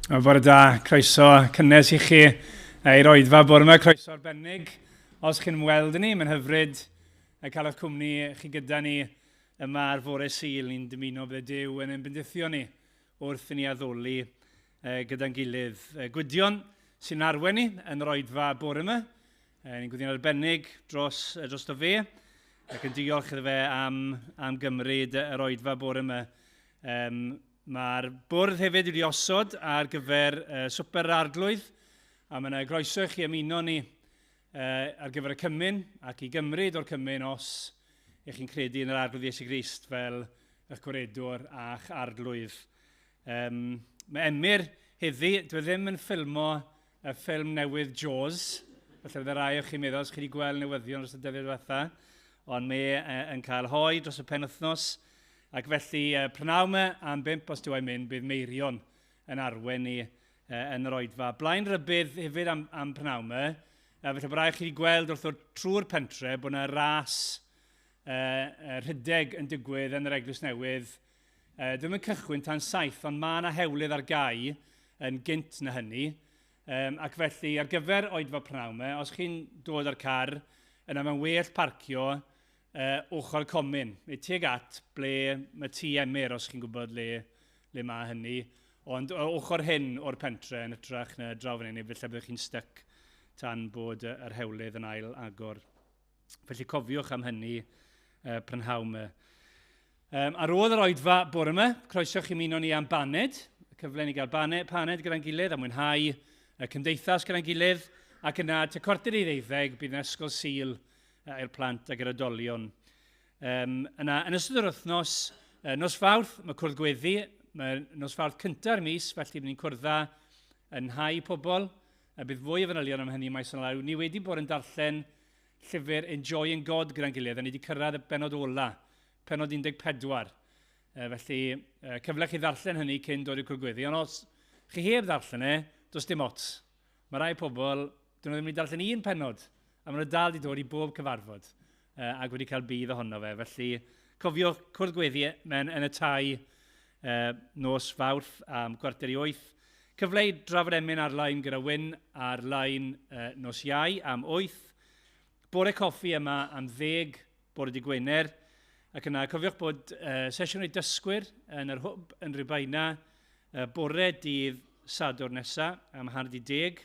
Bore da, croeso cynnes i chi i'r oedfa bore yma, croeso arbennig. Os chi'n weld ni, mae'n hyfryd cael eich cwmni chi gyda ni yma ar fore Sul. Ni'n dymuno bydd Duw yn ein bendithio ni wrth i ni addoli gyda'n gilydd. Gwydion sy'n arwen ni yn yr oedfa bore yma. Ni'n gwyddion arbennig dros o fe. Ac yn diolch iddo fe am gymryd yr oedfa bore yma. Mae'r bwrdd hefyd wedi osod ar gyfer swper arglwydd, a mae yna groeso i chi ymuno ni ar gyfer y cymyn ac i gymryd o'r cymyn os ych chi'n credu yn yr arglwydd Iesu Grist fel eich gwiredwr a'ch arglwydd. Mae Emyr heddi, dwi ddim yn ffilmo y ffilm newydd Jaws, felly bydd y rai o'ch chi'n meddwl os chi wedi gweld newyddion dros y dyddiau diwetha, ond mae yn cael hoi dros y penwythnos. Ac felly, prynawn yma am 5 os dwi'n mynd, bydd Meirion yn arwen ni yn yr oedfa. Blaen rybydd hefyd am prynawn yma, felly bod rhaid chi wedi gweld wrth o'r trwy'r pentre bod yna ras rhydeg yn digwydd yn yr Eglwys Newydd. Dwi'n mynd cychwyn tan 7, ond mae yna hewlydd ar gau yn gynt na hynny. Ac felly, ar gyfer oedfa prynawn yma, os chi'n dod ar car, yna mae'n well parcio ochr comin, neu tuag at ble mae tŷ Emyr, os chi'n gwybod le mae hynny, ond ochr hyn o'r pentre yn ytrach na draw fan hynny, felly byddwch chi'n styc tan bod yr hewlydd yn ail agor. Felly cofiwch am hynny prynhawn yma. Ar ôl yr oedfa bore yma, croeso chi ymuno ni am baned, cyfle ni gael paned gyda'n gilydd, a mwynhau y cymdeithas gyda'n gilydd, ac yna, te 12:15, bydd yn ysgol Sul i'r plant ac yr oedolion. Yn ystod yr wythnos, nos Fawrth, mae cwrdd gweddi, mae nos Fawrth cynta'r mis, felly bydd ni'n cwrdda yn hau pobl, a bydd fwy o fanylion am hynny maes yn law. Ni wedi bod yn darllen llyfr Enjoying God gyda'n gilydd, a ni wedi cyrraedd y benod ola, penod 14. Felly, cyfle chi ddarllen hynny cyn dod i'r cwrdd gweddi, ond os chi heb ddarllen does dim ots. Mae rai pobl, dyn nhw ddim wedi darllen un penod, a maen nhw dal wedi dod i bob cyfarfod ac wedi cael bydd ohono fe. Felly, cofiwch cwrdd gweddi yn y tai nos Fawrth am 7:45. Cyfle i drafod emyn ar-lein gyda Wyn ar-lein nos Iau am 8. Bore coffi yma am 10 bore di Gwener. Ac yna, cofiwch bod sesiwn i dysgwyr yn yr hwb yn Rhybaina bore dydd Sadwrn nesaf am 10:30.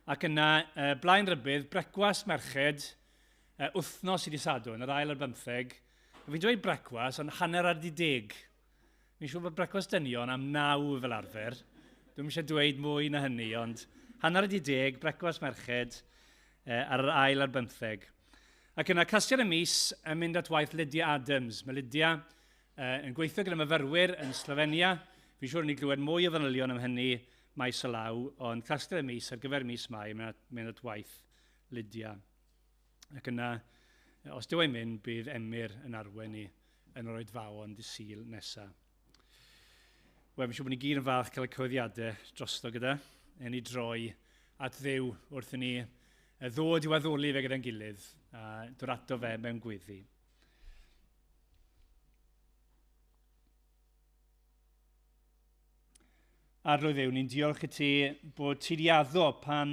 Ac yna, blaen rybydd, brecwas merched, wythnos i di Sadwrn, yr ail ar 15. Fi'n dweud brecwas, ond hanner ar 10. Mi'n siŵr bod brecwas dynion am 9 fel arfer. Dwi'n eisiau dweud mwy na hynny, ond hanner ar 10, brecwas merched ar yr ail ar 15. Ac yna, castiad y mis yn mynd at waith Lydia Adams. Mae Lydia yn gweithio gyda myfyrwyr yn Slofenia. Fi'n siŵr ni glywed mwy o fanylion am hynny maes o law, ond castiad y mis ar gyfer mis Mai, mynd at waith Lydia. Ac yna, os dyw ei mynd, bydd Emyr yn arwen ni yn yr oedfawon dy Sul nesaf. Wel, fi'n siŵr bod ni gyd yn falch cael y cyhoeddiadau drosto gyda, yn ni droi at Dduw wrth i ni ddod i waddoli fe gyda'n gilydd a dod ato fe mewn gweddi. Arglwydd Dduw, ni'n diolch i ti bod ti di addo pan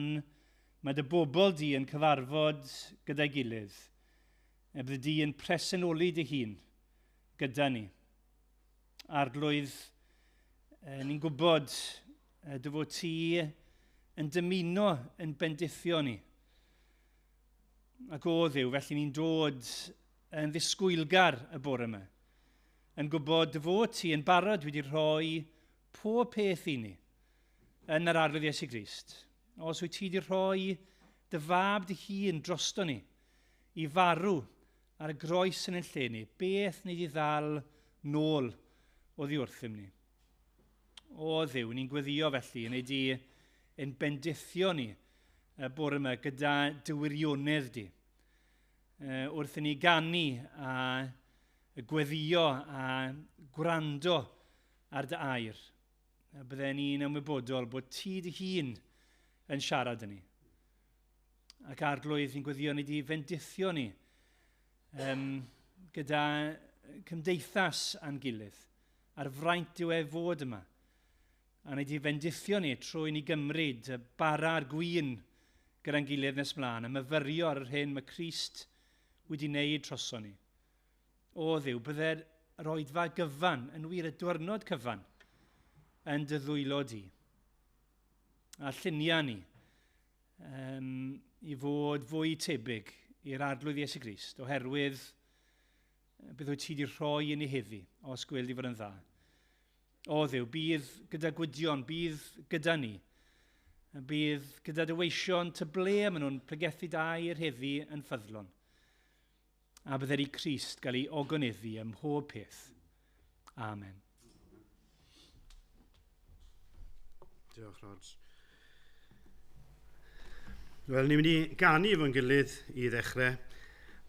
mae dy bobl di yn cyfarfod gyda'i gilydd. Bydd di yn presennoli dy hun gyda ni. Arglwydd, ni'n gwybod dy fod ti yn dymuno yn bendithio ni. Ac o Dduw, felly ni'n dod yn ddisgwylgar y bore yma. Yn gwybod dy fod ti yn barod wedi rhoi pob peth i ni yn yr arglwydd Iesu Grist. Os wyt ti wedi rhoi dy fab dy hun drosto ni i farw ar y groes yn ein lle ni, beth ni wedi ddal nôl o ddiwrthym ni. O Dduw, ni'n gweddio felly yn ei di yn bendithio ni bore yma gyda dy wirionedd di. Wrth i ni ganu a gweddio a gwrando ar dy air. Byddwn ni'n ymwybodol bod ti dy hun yn siarad yn ni. Ac arglwydd ni'n gweddio ni di fendithio ni gyda cymdeithas a'n gilydd, ar fraint yw e fod yma, a wneud i fendithio ni trwy ni gymryd y bara'r gwyn gyda'n gilydd nes mlaen, a myfyrio ar yr hyn mae Crist wedi wneud troso ni. O Dduw, byddai'r roedfa gyfan, yn wir y diwrnod cyfan, yn dy ddwylo di. A lluniau ni i fod fwy tebyg i'r arglwydd Iesu Grist, oherwydd bydd wyt ti wedi rhoi i ni heddi, os gwyl di fod yn dda. O Dduw, bydd gyda Gwydion, bydd gyda ni, bydd gyda dyweision tyble a maen nhw'n pregethu da i'r heddi yn ffyddlon. A byddai'r i Crist gael ei ogoneddu ym mhob peth. Amen. Diolch, Rods. Wel, ni'n mynd i ganu fo'n gilydd i ddechrau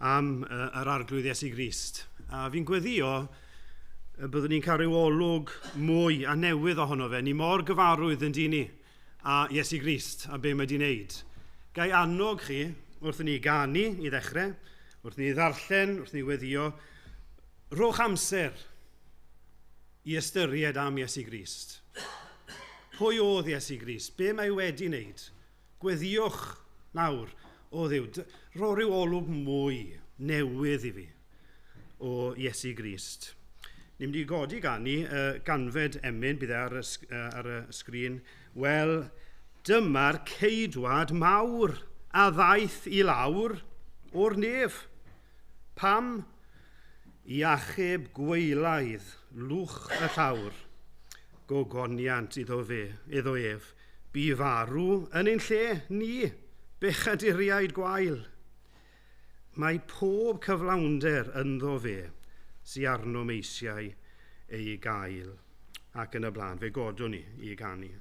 am yr arglwydd Iesu Grist. A fi'n gweddio byddwn ni'n cael ryw olwg mwy a newydd ohono fe. Ni mor gyfarwydd yn dyn ni a Iesu Grist a be mae wedi wneud. Gai annog chi wrth ni ganu i ddechrau, wrth ni ddarllen, wrth ni weddio, rhowch amser i ystyried am Iesu Grist. Pwy oedd Iesu Grist? Be mae wedi wneud? Gweddiwch nawr, o Dduw, rho ryw olwg mwy newydd i fi o Iesu Grist. Ni'n mynd i godi ganu ganfed emyn, bydd ar y sgrin. Wel, dyma'r ceidwad mawr a ddaeth i lawr o'r nef. Pam? I achub gweilaidd lwch y llawr. Gogoniant iddo ef. Bu farw yn ein lle ni, bechaduriaid gwael. Mae pob cyflawnder ynddo fe, sy arno meisiau ei gael. Ac yn y blaen, fe godwn ni i ganu.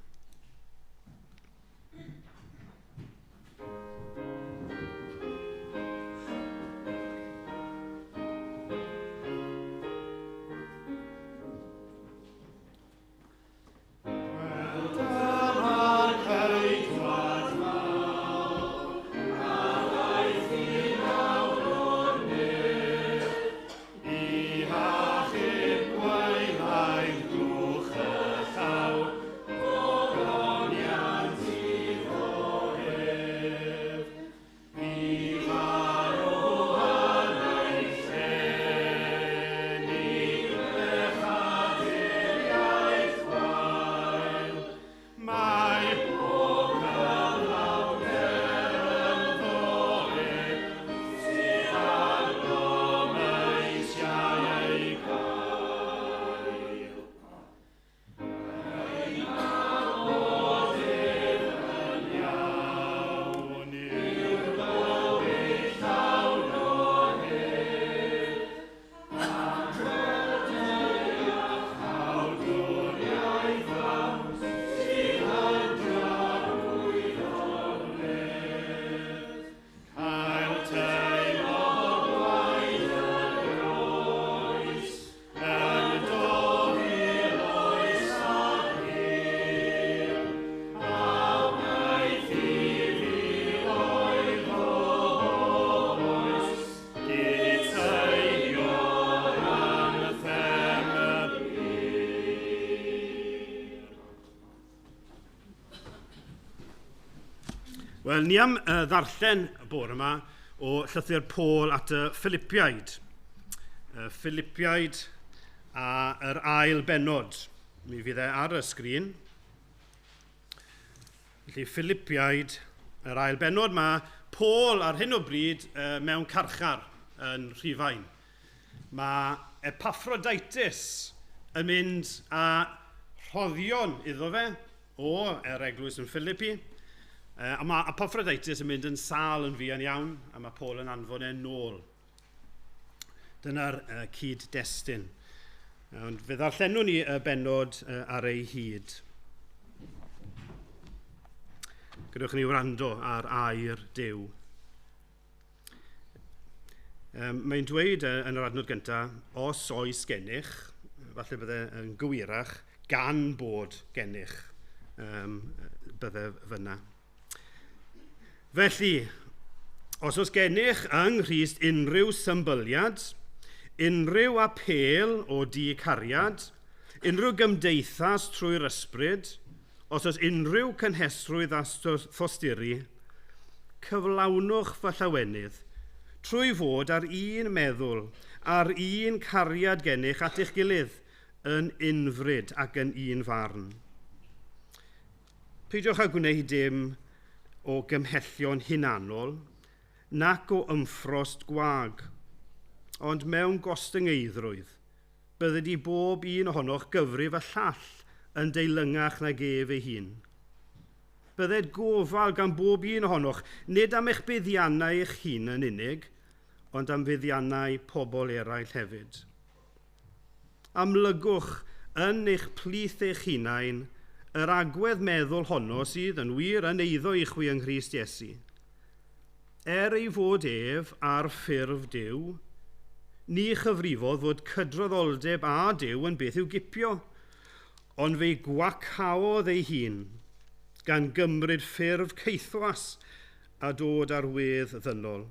Wel, ni am ddarllen y bore yma o llythyr Paul at y Philipiaid. Philipiaid a yr ail benod. Mi fydd e ar y sgrin. Felly, Philipiaid, yr ail benod, mae Paul ar hyn o bryd mewn carchar yn Rhufain. Mae Epaphroditus yn mynd a rhoddion iddo fe o eglwys yn Philippi. A mae Epaphroditus yn mynd yn sal yn fuan iawn, a mae Paul yn anfon e'n nôl. Dyna'r cyd-destun. Ond fe ddarllenwn ni y benod ar ei hyd. Gadewch ni wrando ar air Duw. Mae'n dweud yn yr adnod gyntaf, os oes gennych, falle bydde yn gywirach, gan bod gennych, bydde fyna. Felly, os oes gennych yng Nghrist unrhyw symbyliad, unrhyw apel o di-cariad, unrhyw gymdeithas trwy'r ysbryd, os oes unrhyw cynhesrwydd a thosturi, cyflawnwch fy llawenydd, trwy fod ar un meddwl, ar un cariad gennych at eich gilydd, yn unfryd ac yn un farn. Peidiwch â gwneud dim o gymhellion hunanol, nac o ymffrost gwag, ond mewn gostyngeidrwydd, bydde bob un ohonoch gyfrif y llall yn deilingach nag ef ei hun. Bydded gofal gan bob un ohonoch, nid am eich buddiannau eich hun yn unig, ond am fuddiannau pobl eraill hefyd. Amlygwch yn eich plith eich hunain yr agwedd meddwl honno sydd yn wir yn eiddo i chwi yng Nghrist Iesu. Ei fod ef ar ffurf Duw, ni chyfrifodd fod cydraddoldeb a Duw yn beth yw gipio, ond fe'i gwacaodd ei hun, gan gymryd ffurf ceithwas a dod ar wedd ddynol.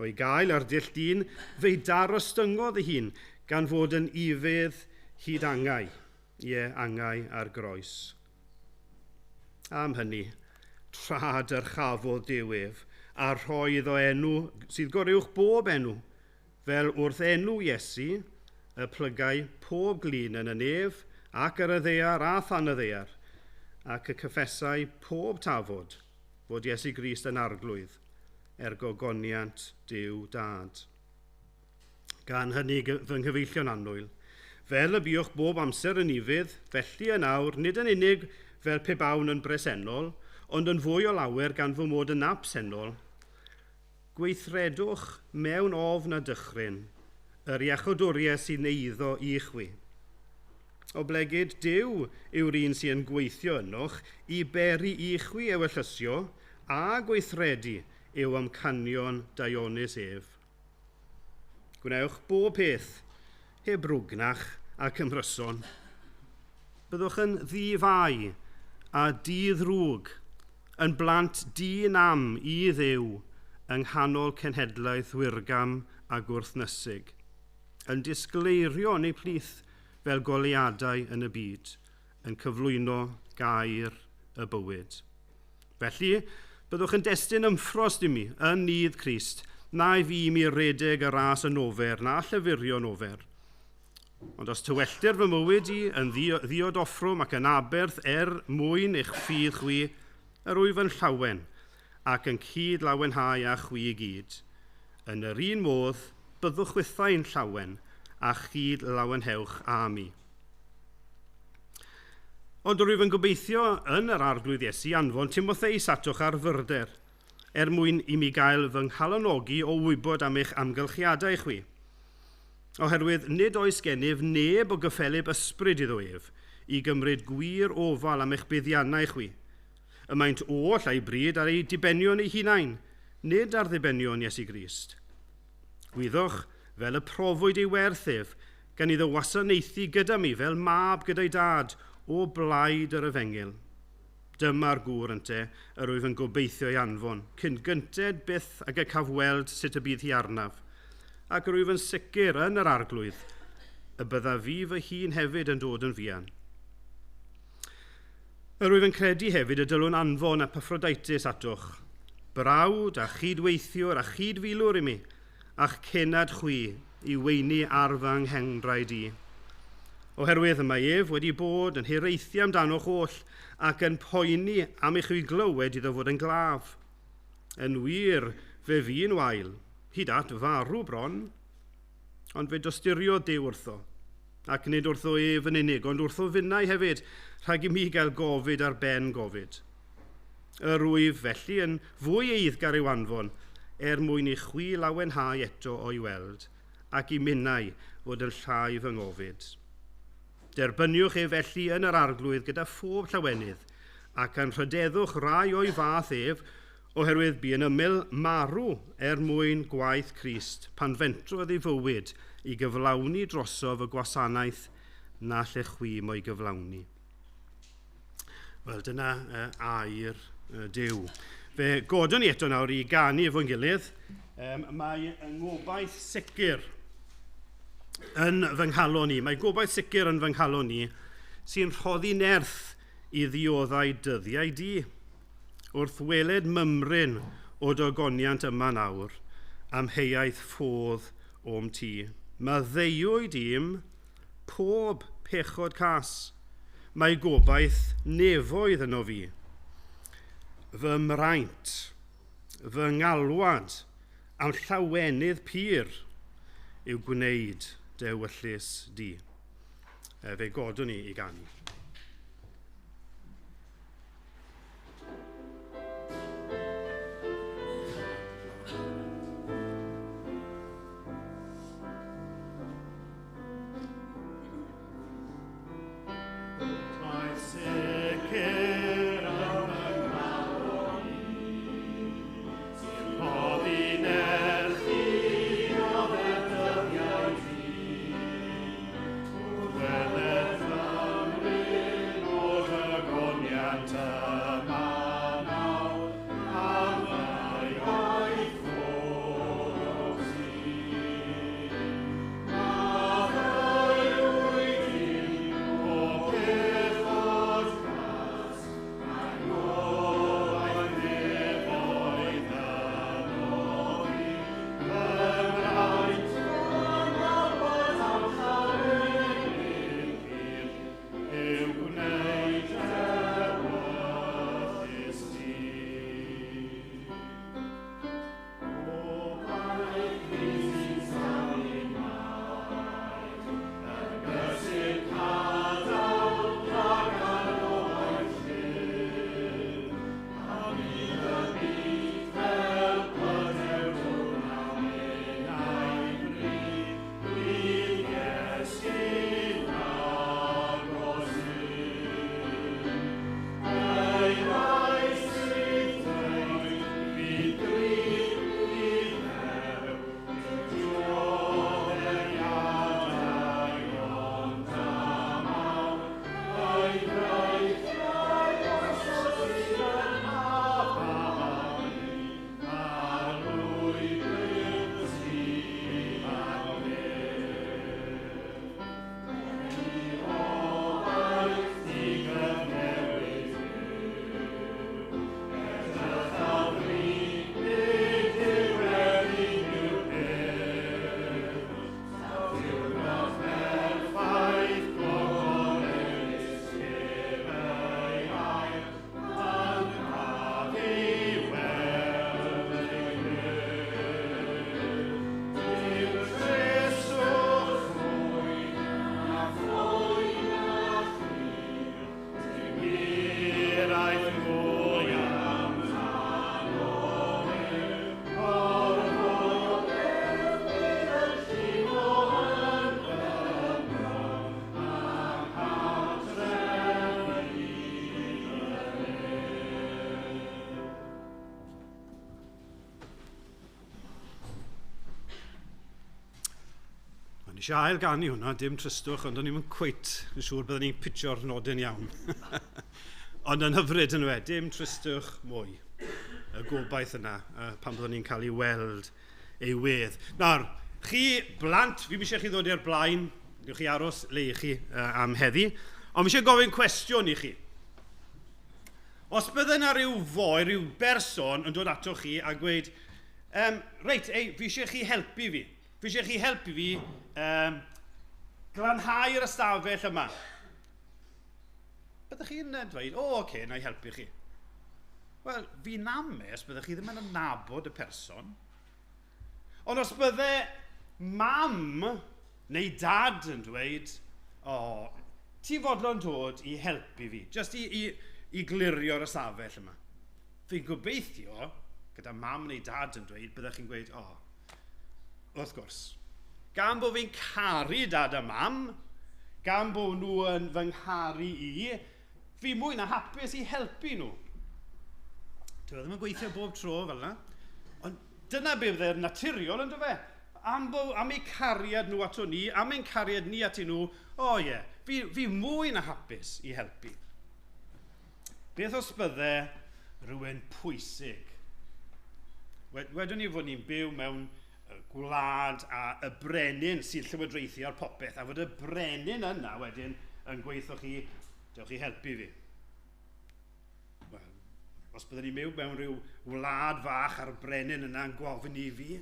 O'i gael ar dull dyn, fe'i darostyngodd ei hun, gan fod yn ifedd hyd angau, angau ar groes. Am hynny, trad yr chafodd Duw ef, a rhoedd o enw sydd goruwch bob enw, fel wrth enw Iesu, y plygau pob glin yn y nef, ac ar y ddaear a than y ddaear, ac y cyffesau pob tafod fod Iesu Grist yn arglwydd, gogoniant Duw Dad. Gan hynny fy nghyfeillion annwyl, fel y buwch bob amser yn ifydd, felly yn awr, nid yn unig fel pe bawn yn bresennol, ond yn fwy o lawer gan fy mod yn absennol, gweithredwch mewn ofn a dychryn, yr iachawdwriaeth sy'n eiddo i chwi. O blegyd Duw yw'r un sy'n gweithio ynoch i beri i chwi ewyllysio a gweithredu yw amcanion Dionis ef. Gwnewch bob peth heb rwgnach ac ymryson. Byddwch yn ddifau a di-ddrwg, yn blant di-nam i Dduw yng nghanol cenhedlaeth wyrgam a gwrthnysig, yn disgleirio neu plith fel goliadau yn y byd, yn cyflwyno gair y bywyd. Felly, byddwch yn destun ymffrost i mi yn nydd Crist, na i fi mi redeg y ras y nofer, na llyfurion nofer. Ond os tywelltir fy mywyd i yn ddiodoffrwm ac yn aberth mwyn eich ffydd chwi, yr wyf yn llawen, ac yn cyd lawenhau a chwi i gyd. Yn yr un modd, byddwch wythau'n llawen, a chyd lawenhewch a mi. Ond rwyf yn gobeithio yn yr arglwydd Iesu anfon Timotheus atoch ar fyrder, mwyn i mi gael fy nghalanogi o wybod am eich amgylchiadau chwi. Oherwydd nid oes gennyf neb o gyffelib ysbryd iddo ef, i gymryd gwir ofal am eich buddiannau chwi. Y maent oll a'i bryd ar ei dibenion ei hunain, nid ar ddibenion Iesu Grist. Gwyddwch fel y profwyd ei werth ef, gan iddo wasanaethu gyda mi fel mab gyda'i dad o blaid yr efengil. Dyma'r gŵr ynte, yr wyf yn gobeithio ei anfon, cyn gynted byth ag y cafweld sut y bydd hi arnaf, ac yr wyf yn sicr yn yr arglwydd, y bydda fi fy hun hefyd yn dod yn fuan. Yr wyf yn credu hefyd y dylwn anfon Epaphroditus atoch, brawd a chydweithiwr a chydfilwr i mi, a'ch cenad chwi i weini ar fy nghendraid i. Oherwydd y mae ef wedi bod yn hiraethu amdano'ch oll ac yn poeni am eich glywed iddo fod yn glaf. Yn wir, fe fi'n wael, hyd at farw bron, ond fe dostyrio Duw wrtho, ac nid wrtho ef yn unig, ond wrtho finnau hefyd, rhag i mi gael gofid ar ben gofid. Yr wyf felly yn fwy eiddgar i'w anfon, mwyn i chwi lawenhau eto o'i weld, ac i minnau fod yn llai fy ngofid. Derbyniwch felly yn yr arglwydd gyda phob llawenydd, ac yn rhydeddwch rai o'i fath ef, oherwydd bu yn ymyl marw mwyn gwaith Crist, pan fentrodd ei fywyd i gyflawni drosof y gwasanaeth na lle chwi mo'i gyflawni. Wel, dyna air Duw. Fe godwn ni eto nawr i ganu efo'n gilydd. Mae ngobaith sicr yn fy nghalon ni. Mae gobaith sicr yn fy nghalon ni sy'n rhoddi nerth i ddioddau dyddiau di. Wrth weled mymryn o dogoniant yma nawr, am heiaeth ffodd o'm ti. Mae ddeiwyd i'm pob pechod cas, mae gobaith nefoedd yno fi. Fy mraint, fy ngalwad am llawenydd pyr yw gwneud dewyllus di. Fe godwn ni i ganu. Nes i ail ganu hwnna, dim trystwch, ond o'n i'n cweit yn siŵr byddwn ni'n pitio'r nodyn iawn. Ond yn hyfryd yn we, dim trystwch mwy. Y gobaith yna, pan byddwn ni'n cael ei weld ei wedd. Nawr, chi blant, fi eisiau chi ddod i'r blaen, gewch chi aros le i chi am heddi, ond fi eisiau gofyn cwestiwn i chi. Os bydde yna rhyw foi, rhyw berson yn dod ato chi a gweud, reit, fi eisiau chi helpu fi. Fi eisiau chi helpu fi glanhau'r ystafell yma. Byddech chi'n dweud, oce, na i helpu chi. Wel, fi'n ames byddech chi ddim yn nabod y person. Ond os bydde mam neu dad yn dweud, ti fodlon dod i helpu fi, jyst i glirio'r ystafell yma. Fi'n gobeithio, gyda mam neu dad yn dweud, byddech chi'n gweud, wrth gwrs. Gan bod fi'n caru dad a mam, gan bod nhw yn fy ngharu i, fi mwy na hapus i helpu nhw. Dwi ddim yn gweithio bob tro fel yna, ond dyna be fydde'r naturiol yn dyfe. Am eu cariad nhw ato ni, am ein cariad ni ato nhw, fi mwy na hapus i helpu. Beth os bydde rhywun pwysig? Wedwn ni fod ni'n byw mewn gwlad a y brenin sy'n llywodraethu ar popeth, a fod y brenin yna wedyn yn gweithio chi, dewch chi helpu fi. os byddwn ni mewn rhyw wlad fach ar brenin yna'n gofyn i fi,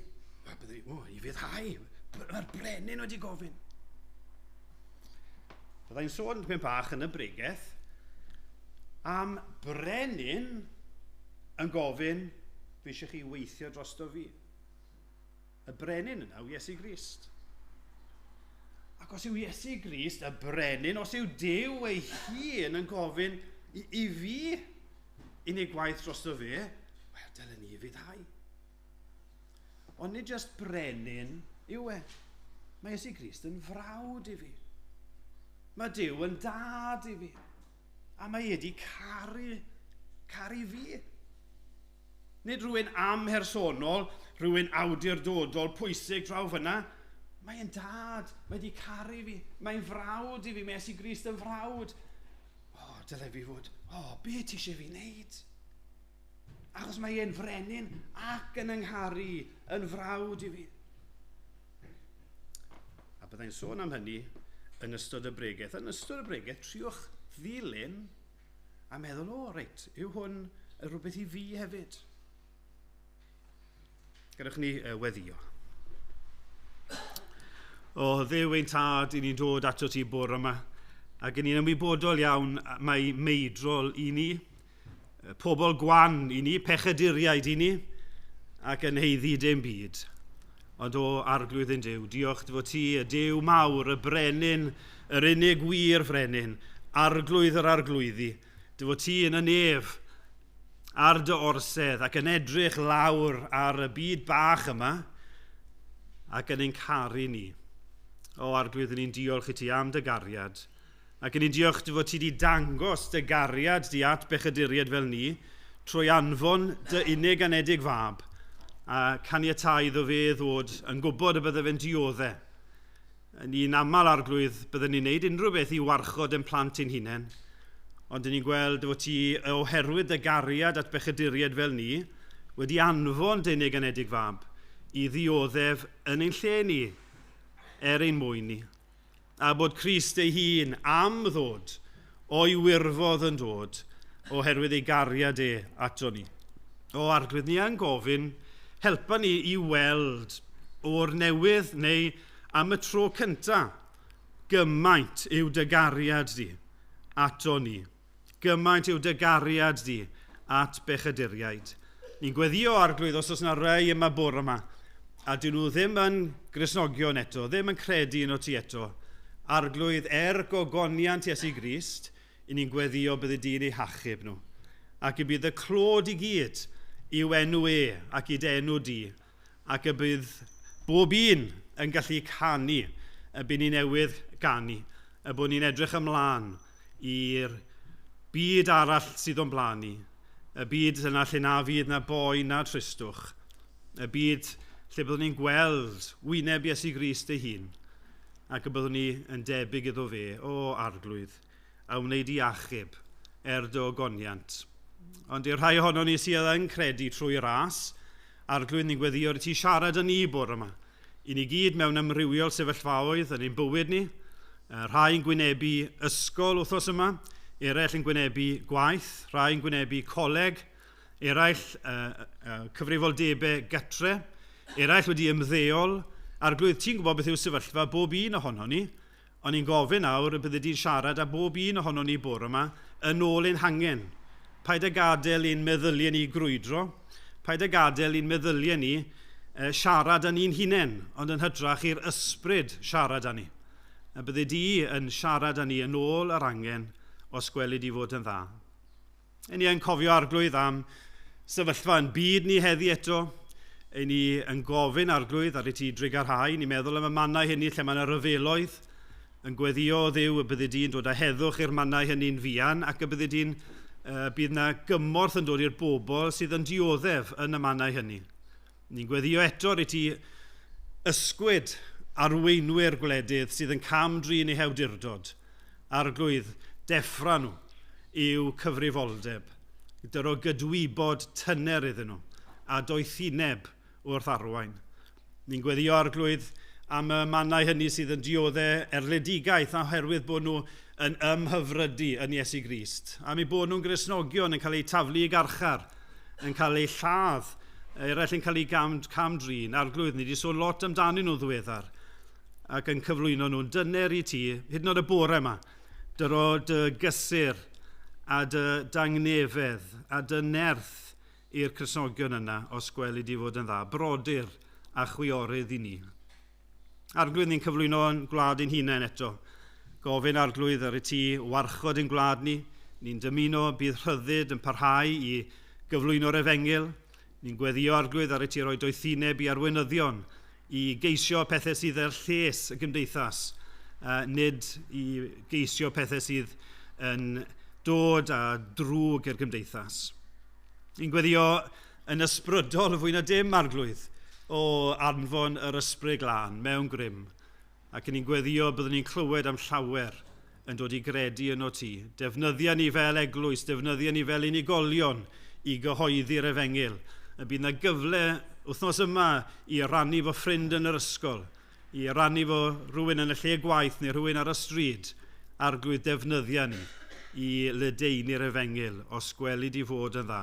byddwn ni, i fyddhau, mae'r brenin wedi gofyn. Byddai'n sôn dipyn bach yn y bregaeth am brenin yn gofyn fi eisiau chi weithio drosto fi. Y brenin yna yw Iesu Grist. Ac os yw Iesu Grist, y brenin, os yw Duw ei hun yn gofyn i fi i ni gwaith drosto fe, wel, dylen ni fyddhau. Ond nid just brenin yw e. Mae Iesu Grist yn frawd i fi. Mae Duw yn dad i fi. A mae wedi caru fi. Nid rhywun amhersonol, rhywun awdurdodol pwysig draw fyna. Mae'n dad, mae wedi caru fi. Mae'n frawd i fi, mae Iesu Grist yn frawd. Dylai fi fod, be ti eisiau fi wneud? Achos mae e'n frenin ac yn yngharu, yn frawd i fi. A byddai'n sôn am hynny yn ystod y bregaeth. Yn ystod y bregaeth, triwch ddilyn a meddwl, reit, yw hwn rhywbeth i fi hefyd? Gadewch ni weddio. Dduw ein tad, i ni'n dod ato ti bore yma. Ac yn ni'n ymwybodol iawn, mae meidrol i ni, pobl gwan i ni, pechaduriaid i ni, ac yn heiddi dim byd. Ond arglwydd yn Duw, diolch fod ti, y Duw mawr, y brenin, yr unig wir frenin, arglwydd yr arglwyddi, fod ti yn y nef ar dy orsedd ac yn edrych lawr ar y byd bach yma ac yn ein caru ni. Arglwydd yn ni'n diolch i ti am dy gariad. Ac yn ni'n diolch fod ti wedi dangos dy gariad di at bechaduriaid fel ni trwy anfon dy unig anedig fab a caniatáu iddo fe ddod yn gwybod y bydde fe'n dioddau. Ni'n aml arglwydd byddwn ni'n neud unrhyw beth i warchod yn plant ein hunain. Ond ni'n gweld fod ti oherwydd dy gariad at bechaduriaid fel ni wedi anfon dy unig anedig fab i ddioddef yn ein lle ni ein mwyn ni. A bod Crist ei hun am ddod o'i wirfodd yn dod oherwydd ei gariad ato ni. Arglwydd ni yn gofyn, helpa ni i weld o'r newydd neu am y tro cyntaf gymaint yw dy gariad di ato ni. Gymaint yw dy gariad di at bechaduriaid. Ni'n gweddio arglwydd os oes yna rhai yma bore yma a dyn nhw ddim yn Gristnogion eto, ddim yn credu yn o ti eto. Arglwydd gogoniant Iesu Grist, i ni'n gweddio bydd y dyn eu hachub nhw. Ac y bydd y clod i gyd i'w enw ac i enw di. Ac y bydd bob un yn gallu canu y bydd ni newydd ganu. Y bod ni'n edrych ymlaen i'r byd arall sydd o'n blaen ni. Y byd yna lle na fydd na boi na tristwch. Y byd lle byddwn ni'n gweld wyneb Iesu Grist ei hun. Ac y byddwn ni yn debyg iddo fe, arglwydd, a wneud i achub dy ogoniant. Ond i'r rhai ohono ni sydd yn credu trwy ras, arglwydd ni'n gweddio ti siarad yn ni bore yma. I ni gyd mewn amrywiol sefyllfaoedd yn ein bywyd ni, rhai yn gwynebu ysgol wythnos yma, eraill yn gwynebu gwaith, rhai yn gwynebu coleg, eraill cyfrifoldebau gytre, eraill wedi ymddeol. Arglwydd, ti'n gwybod beth yw sefyllfa bob un ohono ni, ond ni'n gofyn nawr y bydde di'n siarad a bob un ohono ni bore yma yn ôl ein hangen. Paid a gadael i'n meddyliau ni grwydro, paid a gadael i'n meddyliau ni siarad â ni'n hunain, ond yn hydrach i'r ysbryd siarad â ni. A bydde di yn siarad â ni yn ôl yr angen os gwelid i fod yn dda. Ni yn cofio arglwydd am sefyllfa yn byd ni heddi eto, ni yn gofyn arglwydd ar y ti drigarhau, ni'n meddwl am y mannau hynny lle mae'n ryfeloedd, yn gweddio Dduw y bydde di'n dod â heddwch i'r mannau hynny'n fuan, ac y bydde di'n bydd na gymorth yn dod i'r bobl sydd yn dioddef yn y mannau hynny. Ni'n gweddio eto ar y ti ysgwyd arweinwyr gwledydd sydd yn camdrin eu hewdurdod. Arglwydd, deffra nhw i'w cyfrifoldeb, gyda gydwybod tyner iddyn nhw, a doethineb wrth arwain. Ni'n gweddio arglwydd am y mannau hynny sydd yn dioddau erledigaeth oherwydd bod nhw yn ymhyfrydu yn Iesu Grist. A mi bod nhw'n Gristnogion yn cael eu taflu i garchar, yn cael eu lladd, eraill yn cael eu camdrin. Arglwydd, ni wedi sôn lot amdanyn nhw'n ddiweddar ac yn cyflwyno nhw'n dyner i ti, hyd yn oed y bore yma, dyro dy gysur a dy dangnefedd a dy nerth i'r Cristnogion yna os gweli di fod yn dda, brodyr a chwiorydd i ni. Arglwydd ni'n cyflwyno'n gwlad ein hunain eto. Gofyn arglwydd ar y ti warchod ein gwlad ni. Ni'n dymuno bydd rhyddid yn parhau i gyflwyno'r efengil. Ni'n gweddio arglwydd ar y ti roi doethineb i arweinyddion i geisio pethau sydd ar lles y gymdeithas, nid i geisio pethau sydd yn dod a drwg i'r gymdeithas. Ni'n gweddio yn ysbrydol fwy na dim arglwydd o anfon yr ysbryd glân mewn grym, ac ni'n gweddio byddwn ni'n clywed am llawer yn dod i gredu yno ti. Defnyddia ni fel eglwys, defnyddia ni fel unigolion i gyhoeddi'r efengil. Y bydd yna gyfle wythnos yma i rannu fo ffrind yn yr ysgol, i rannu fo rhywun yn y lle gwaith neu rhywun ar y stryd, arglwydd defnyddia ni i ledeini'r efengil os gweli di fod yn dda.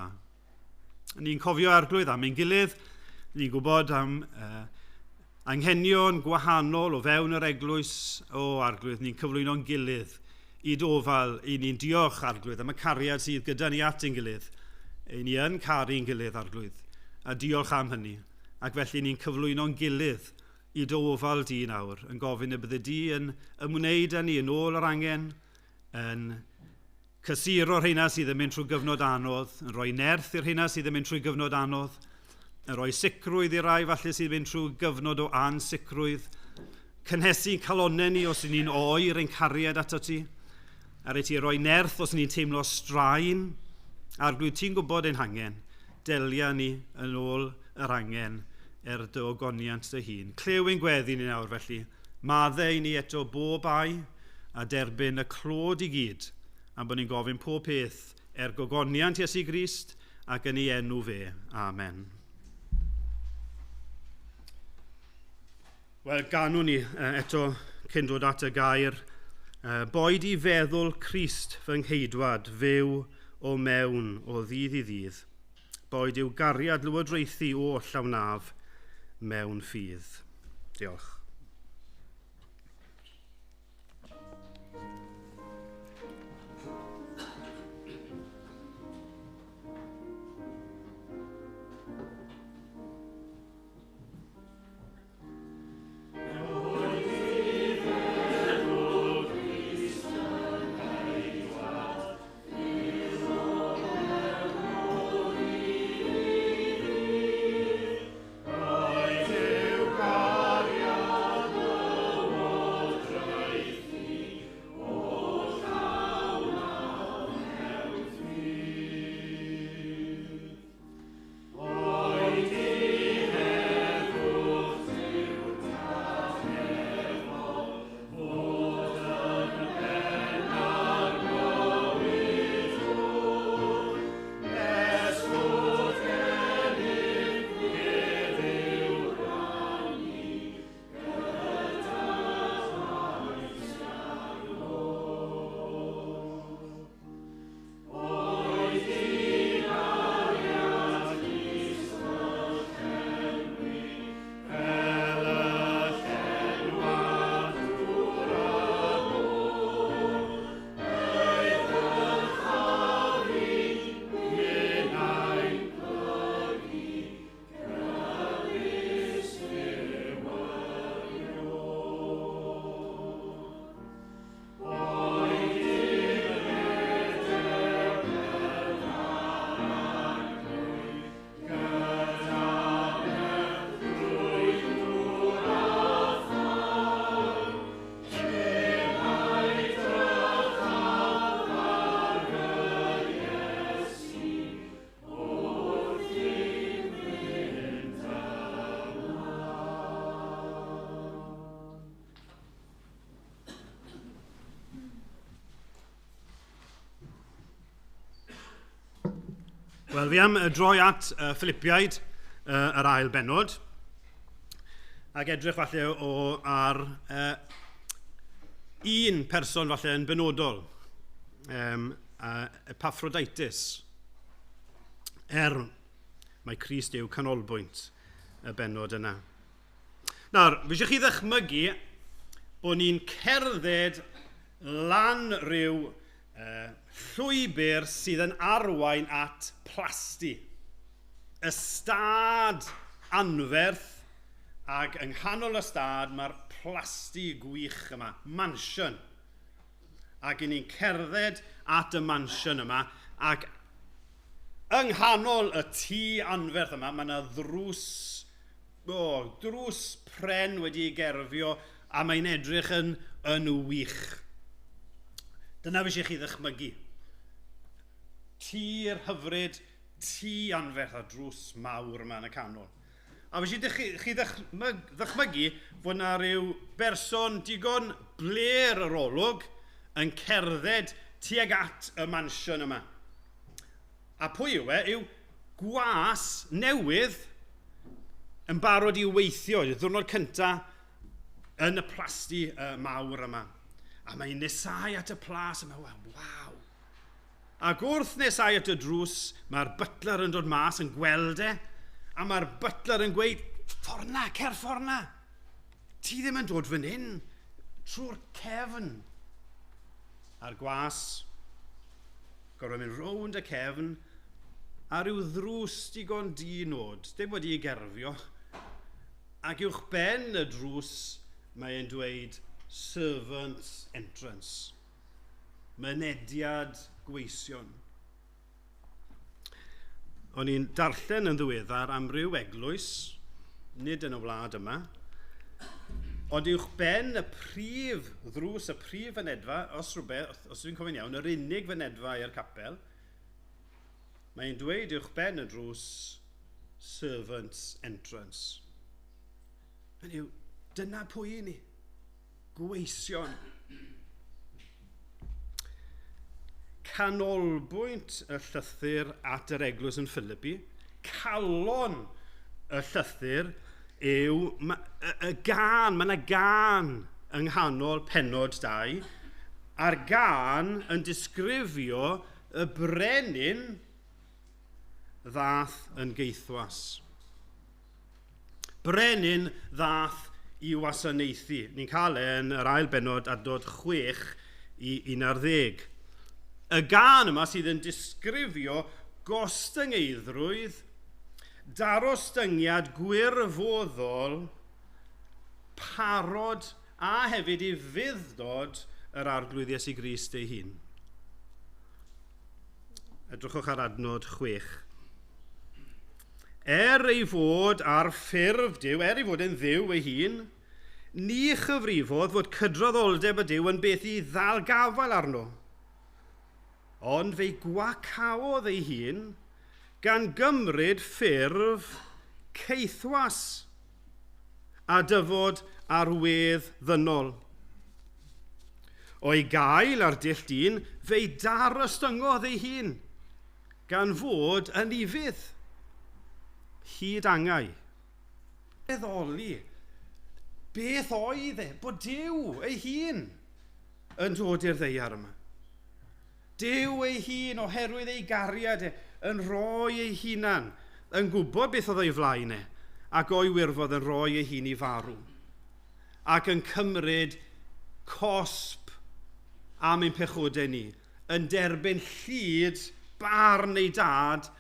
Ni'n cofio arglwydd am ein gilydd, ni'n gwybod am anghenion gwahanol o fewn yr eglwys o arglwydd. Ni'n cyflwyno'n gilydd i dofal, i ni'n diolch arglwydd am y cariad sydd gyda ni at ein gilydd. Ni yn caru'n gilydd arglwydd, a diolch am hynny. Ac felly ni'n cyflwyno'n gilydd i dofal di nawr, yn gofyn y bydde di yn ymwneud â ni yn ôl yr angen, yn cysuro'r rheina sydd yn mynd trwy gyfnod anodd, yn rhoi nerth i'r rheina sydd yn mynd trwy gyfnod anodd, yn rhoi sicrwydd i rai falle sydd yn mynd trwy gyfnod o ansicrwydd, cynhesu calonau ni os ni'n oer ein cariad ato ti, ar ei ti roi nerth os ni'n teimlo straen, arglwydd ti'n gwybod ein hangen, delia ni yn ôl yr angen dy ogoniant dy hun. Clew ein gweddi ni nawr felly, maddau ni eto bob ai a derbyn y clod i gyd, am bod ni'n gofyn pob peth gogoniant Iesu Grist ac yn ei enw fe. Amen. Wel, ganwn ni eto cyn dod at y gair, boed i feddwl Crist fy ngheidwad fyw o mewn o ddydd i ddydd, boed i'w gariad lywodraethu o llawnaf mewn ffydd. Diolch. Wel, fi am droi at Philipiaid yr ail benod. ac edrych falle ar un person falle yn benodol, Epaphroditus, mae Crist yw canolbwynt y benod yna. Nawr, fi eisiau chi ddychmygu bod ni'n cerdded lan ryw llwybr sydd yn arwain at plasty. Ystad anferth, ac yng nghanol y stad mae'r plasty gwych yma, mansion. Ac ni'n cerdded at y mansion yma, ac yng nghanol y tŷ anferth yma, mae yna drws pren wedi'i gerfio, a mae'n edrych yn wych. Dyna fe eisiau chi ddychmygu. Tŷ'r hyfryd, tŷ anferth a drws mawr yma yn y canol. A fe eisiau chi ddychmygu fod yna rhyw berson digon bler yr olwg yn cerdded tuag at y mansion yma. A pwy yw e? Yw gwas newydd yn barod i weithio, y ddiwrnod cyntaf yn y plasty mawr yma. A mae'n nesau at y plas yma, waw. Ac wrth nesau at y drws, mae'r butler yn dod mas yn gweld e, a mae'r butler yn gweud, fforna, cer fforna. Ti ddim yn dod fan hyn, trwy'r cefn. A'r gwas, gorfod mynd rownd y cefn, a ryw ddrws digon dinod, dim wedi'i gerfio, ac uwch ben y drws, mae'n dweud servant's entrance, mynediad gweision. O'n i'n darllen yn ddiweddar am ryw eglwys, nid yn y wlad yma, ond uwch ben y prif ddrws, y prif fynedfa, os dwi'n cofio'n iawn, yr unig fynedfa i'r capel, mae'n dweud uwch ben y drws, servant's entrance. Hynny yw, dyna pwy i ni, gweision. Canolbwynt y llythyr at yr eglwys yn Philippi, calon y llythyr yw y gân, mae yna gân yng nghanol pennod 2, a'r gân yn disgrifio y brenin ddath yn geithwas. Brenin ddath i wasanaethu. Ni'n cael yn yr ail benod adnod 6 i 11. Y gân yma sydd yn disgrifio gostyngeidrwydd, darostyngiad gwirfoddol, parod a hefyd i fuddod yr arglwydd Iesu Grist ei hun. Edrychwch ar adnod 6. Ei fod ar ffurf Duw, ei fod yn dduw ei hun, ni chyfrifodd fod cydraddoldeb y Duw yn beth i ddal gafael arno. Ond fe'i gwacawodd ei hun gan gymryd ffurf ceithwas a dyfod ar wedd ddynol. O'i gael ar dull dyn, fe'i darostyngodd ei hun gan fod yn ifydd. Hyd angau. Meddoli, beth oedd e? Bod Duw ei hun yn dod i'r ddeiar yma. Duw ei hun oherwydd ei gariad e, yn rhoi ei hunan, yn gwybod beth oedd ei flaen e, ac o'i wirfodd yn rhoi ei hun i farw. Ac yn cymryd cosb am ein pechodau ni, yn derbyn llyd barn ei dad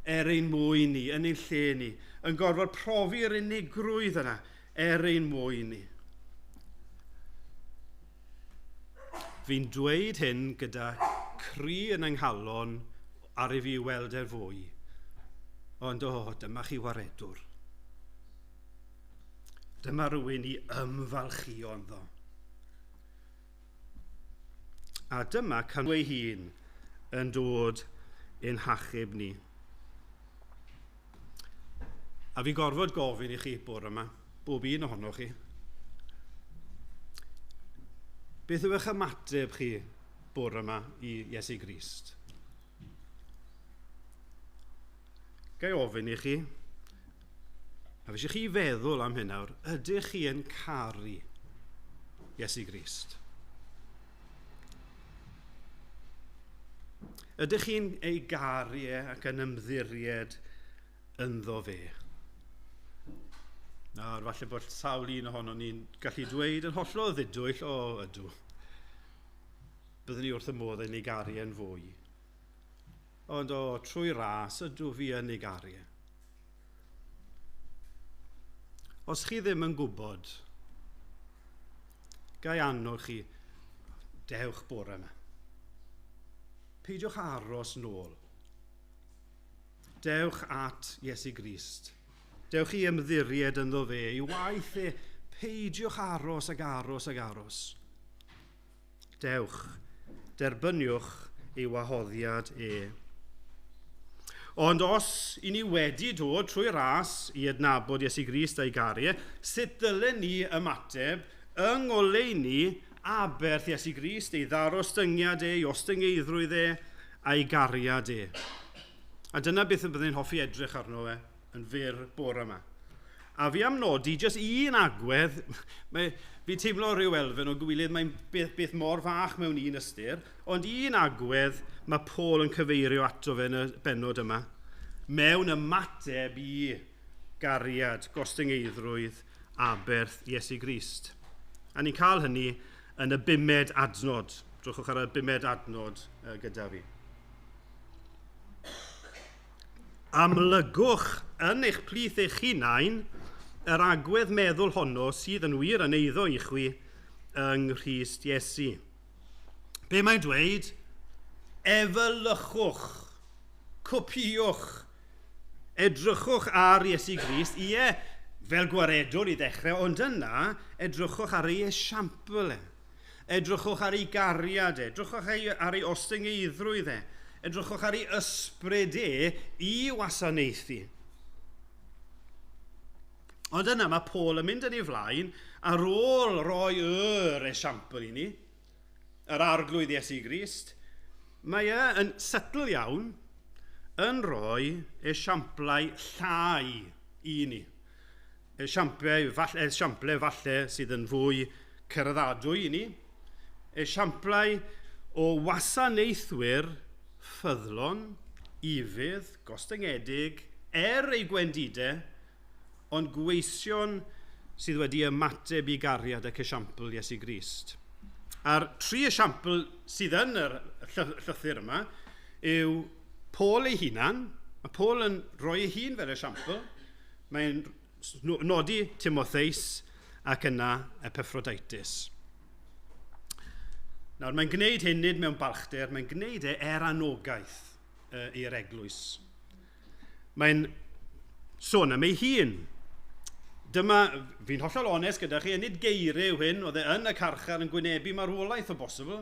ein mwy ni, yn ein lle ni, yn gorfod profi'r unigrwydd yna ein mwy ni. Fi'n dweud hyn gyda cri yn yng nghalon ar i fi weld fwy, ond dyma chi waredwr. Dyma rhywun i ymfalchio ynddo. A dyma canwy hun yn dod i'n hachub ni. A fi gorfod gofyn i chi bore yma, bob un ohonoch chi. Beth yw eich ymateb chi bore yma i Iesu Grist? Gai ofyn i chi, A fe eisiau chi feddwl am hyn nawr, ydych chi yn caru Iesu Grist? Ydych chi'n ei garu ac yn ymddiried ynddo fe? Nawr, falle bod sawl un ohono ni'n gallu dweud yn hollol ddidwyll, o ydw. Byddwn ni wrth y modd yn ei garu yn fwy. Ond trwy ras ydw fi yn ei garu. Os chi ddim yn gwybod, gai annog chi, dewch bore yma. Peidiwch aros nôl. Dewch at Iesu Grist. Dewch i ymddiried ynddo fe. I waith peidiwch aros ac aros ac aros. Dewch, derbyniwch ei wahoddiad Ond os i ni wedi dod trwy ras i adnabod Iesu Grist a'i garu, sut dylen ni ymateb yng ngolau ni aberth Iesu Grist, ei ddarostyngiad ei ostyngeidrwydd a'i gariad A dyna beth y byddai'n hoffi edrych arno yn fyr bore yma. A fi am nodi jyst un agwedd, fi teimlo rhyw elfen o gywilydd mae'n beth mor fach mewn un ystyr, ond un agwedd mae Paul yn cyfeirio ato fe yn y bennod yma, mewn ymateb i gariad, gostyngeidrwydd, aberth Iesu Grist. A ni'n cael hynny yn y 5 adnod. Drwchwch ar y 5 adnod gyda fi. Amlygwch yn eich plith eich hunain yr agwedd meddwl honno sydd yn wir yn eiddo i chwi yng Nghrist Iesu. Be mae'n dweud? Efelychwch, copiwch, edrychwch ar Iesu Grist, fel gwaredwr i ddechrau, ond yna edrychwch ar ei esiampl edrychwch ar ei gariad edrychwch ar ei ostyngeidrwydd edrychwch ar ei ysbryd i wasanaethu. Ond yna mae Paul yn mynd yn ei flaen ar ôl roi esiampl i ni, yr arglwydd Iesu Grist, mae yn sytl iawn yn rhoi esiamplau llai i ni. Esiamplau falle sydd yn fwy cyryddadwy i ni. Esiamplau o wasanaethwyr ffyddlon, ifydd, gostyngedig, ei gwendidau, ond gweision sydd wedi ymateb i gariad ac esiampl Iesu Grist. A'r 3 esiampl sydd yn y llythyr yma yw Paul ei hunan. Mae Paul yn rhoi ei hun fel esiampl. Mae'n nodi Timotheus ac yna Epaphroditus. Nawr, mae'n gwneud hyn nid mewn balchder, mae'n gwneud anogaeth i'r eglwys. Mae'n sôn am ei hun. Dyma, fi'n hollol onest gyda chi, nid geiriau hyn, oedd yn y carchar yn gwynebu marwolaeth o bosibl.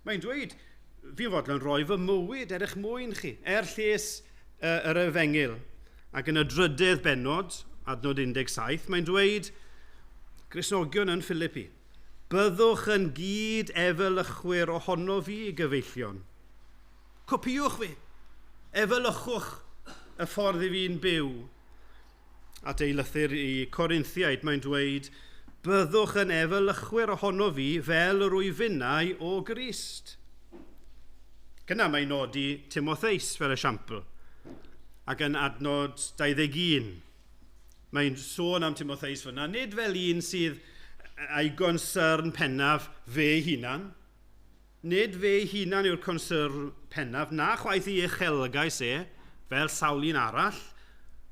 Mae'n dweud, fi'n fodlon rhoi fy mywyd eich mwyn chi, lles yr efengil. Ac yn y 3 bennod, adnod 17, mae'n dweud, Gristnogion yn Philippi, byddwch yn gyd efelychwyr ohono fi gyfeillion. Copiwch fi, efelychwch y ffordd i fi'n byw. At ei lythyr i Corinthiaid, mae'n dweud, byddwch yn efelychwyr ohono fi fel yr wyfinau o Grist. Gyna mae'n nodi Timotheus fel esiampl. Ac yn adnod 21, mae'n sôn am Timotheus fyna, nid fel un sydd a'i gonsern pennaf fe hunan. Nid fe hunan yw'r consern pennaf, na chwaith i uchelgais fel sawl un arall,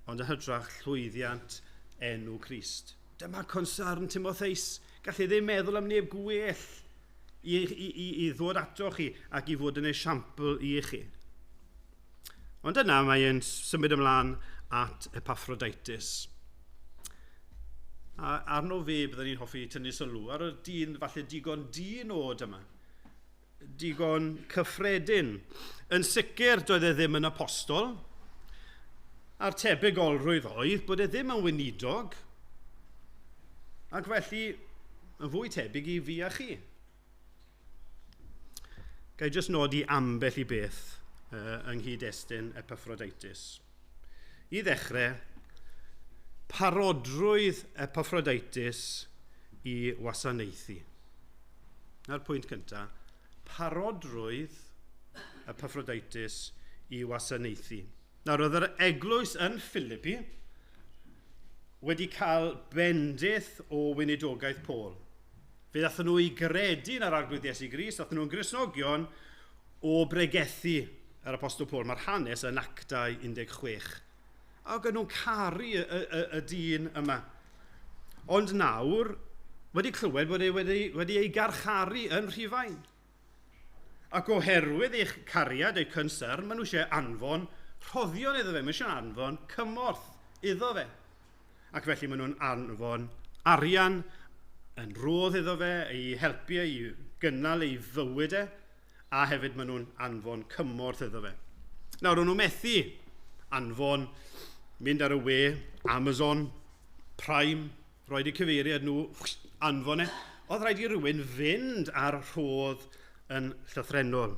ond yn hydrach llwyddiant enw Crist. Dyma consern Timotheus. Gall ddim meddwl am neb gwell i ddod ato chi ac i fod yn esiampl i chi. Ond yna mae'n symud ymlaen at Epaphroditus. Arno fe byddwn ni'n hoffi tynnu sylw ar y dyn falle digon dinod yma. Digon cyffredin. Yn sicr doedd ddim yn apostol. A'r tebygolrwydd oedd bod ddim yn weinidog, ac felly yn fwy tebyg i fi a chi. Gai jyst nodi ambell i beth yng nghyd-destun Epaphroditus. I ddechrau, parodrwydd Epaphroditus i wasanaethu. Na'r pwynt cyntaf, parodrwydd Epaphroditus i wasanaethu. Nawr, oedd yr eglwys yn Philippi wedi cael bendith o weinidogaeth Paul. Fe ddathon nhw i gredu ar arglwydd Iesu Grist, ddathon nhw'n Gristnogion o bregethu yr apostol Paul. Mae'r hanes yn Actau 16. Ac yn nhw'n caru y dyn yma. Ond nawr, wedi clywed bod wedi ei garcharu yn Rhufain. Ac oherwydd eich cariad, eu concern, maen nhw eisiau anfon rhoddion iddo fe. Maen nhw eisiau anfon cymorth iddo fe. Ac felly maen nhw'n anfon arian yn rodd iddo fe, i helpu i gynnal ei fywyd a hefyd maen nhw'n anfon cymorth iddo fe. Nawr, o'n nhw methu anfon, mynd ar y we, Amazon, Prime, roed i cyfeiriad nhw, anfon e. Oedd rhaid i rywun fynd ar rhodd yn llythrenol.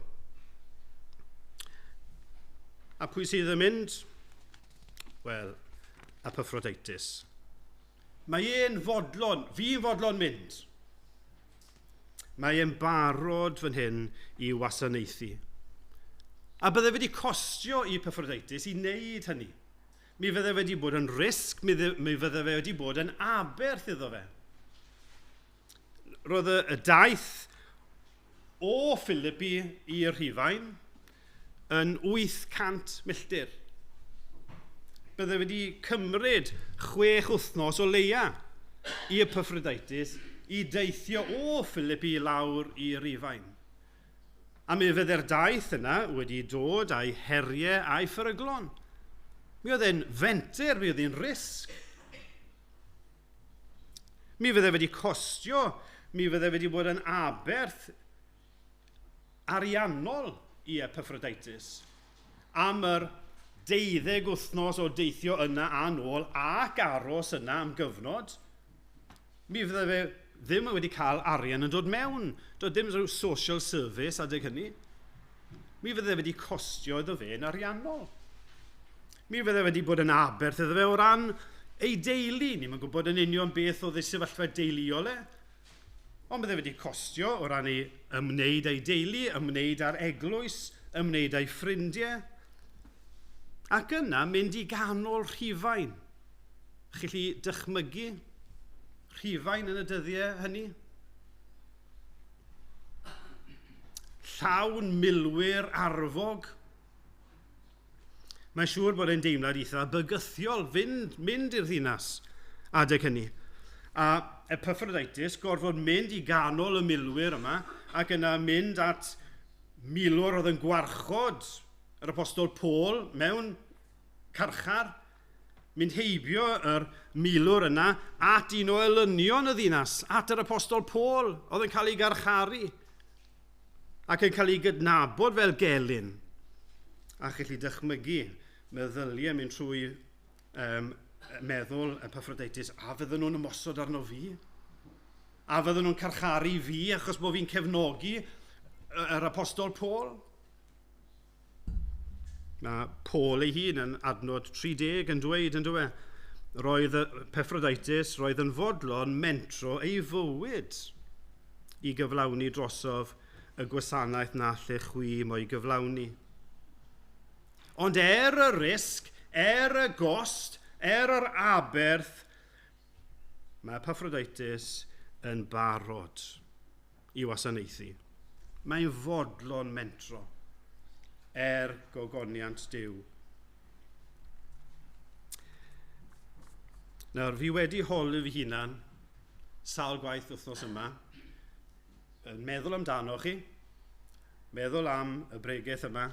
A pwy sydd yn mynd? Wel, Epaphroditus. Mae e'n fodlon, fi'n fodlon mynd. Mae e'n barod fan hyn i wasanaethu. A bydde wedi costio i Epaphroditus i wneud hynny. Mi fydde wedi bod yn risg, mi fydde wedi bod yn aberth iddo fe. Roedd y daith o Philippi i'r Rhufain yn 800 milltir. Bydde wedi cymryd 6 wythnos o leia i Epaphroditus i deithio o Philippi lawr i Rhufain. A mi fydde'r daith yna wedi dod â'i heriau a'i pheryglon. Mi oedd e'n fenter, mi oedd e'n risg. Mi fydde wedi costio, mi fydde wedi bod yn aberth ariannol i Epaphroditus am yr 12 wythnos o deithio yna a nôl ac aros yna am gyfnod. Mi fydde fe ddim wedi cael arian yn dod mewn. Doedd dim rhyw social service adeg hynny. Mi fydde wedi costio iddo fe yn ariannol. Mi fydde wedi bod yn aberth iddo fe o ran ei deulu. Ni'n mynd gwybod yn union beth oedd ei sefyllfa deuluol e. Ond bydde wedi costio o ran ei ymwneud â'i deulu, ymwneud â'r eglwys, ymwneud â'i ffrindiau. Ac yna mynd i ganol Rhufain. Chi'n gallu dychmygu Rhufain yn y dyddiau hynny? Llawn milwyr arfog. Mae'n siŵr bod e'n deimlad eitha bygythiol mynd i'r ddinas adeg hynny. A Epaphroditus gorfod mynd i ganol y milwyr yma ac yna mynd at milwr oedd yn gwarchod yr apostol Paul mewn carchar, mynd heibio yr milwr yna at un o elynion y ddinas, at yr apostol Paul, oedd yn cael ei garcharu ac yn cael ei gydnabod fel gelyn. A chi'n dychmygu, meddyliau mynd trwy meddwl Epaphroditus, a fydden nhw'n ymosod arno fi? A fydden nhw'n carcharu fi achos bod fi'n cefnogi yr apostol Paul? Mae Paul ei hun yn adnod 30 yn dweud yn dweud. Roedd Epaphroditus roedd yn fodlon mentro ei fywyd i gyflawni drosof y gwasanaeth na lle chwi mo'i gyflawni. Ond y risg, y gost, yr aberth, mae Epaphroditus yn barod i wasanaethu. Mae'n fodlon mentro gogoniant Duw. Nawr, fi wedi holi fi hunan sawl gwaith wythnos yma, yn meddwl amdano chi, meddwl am y bregaeth yma,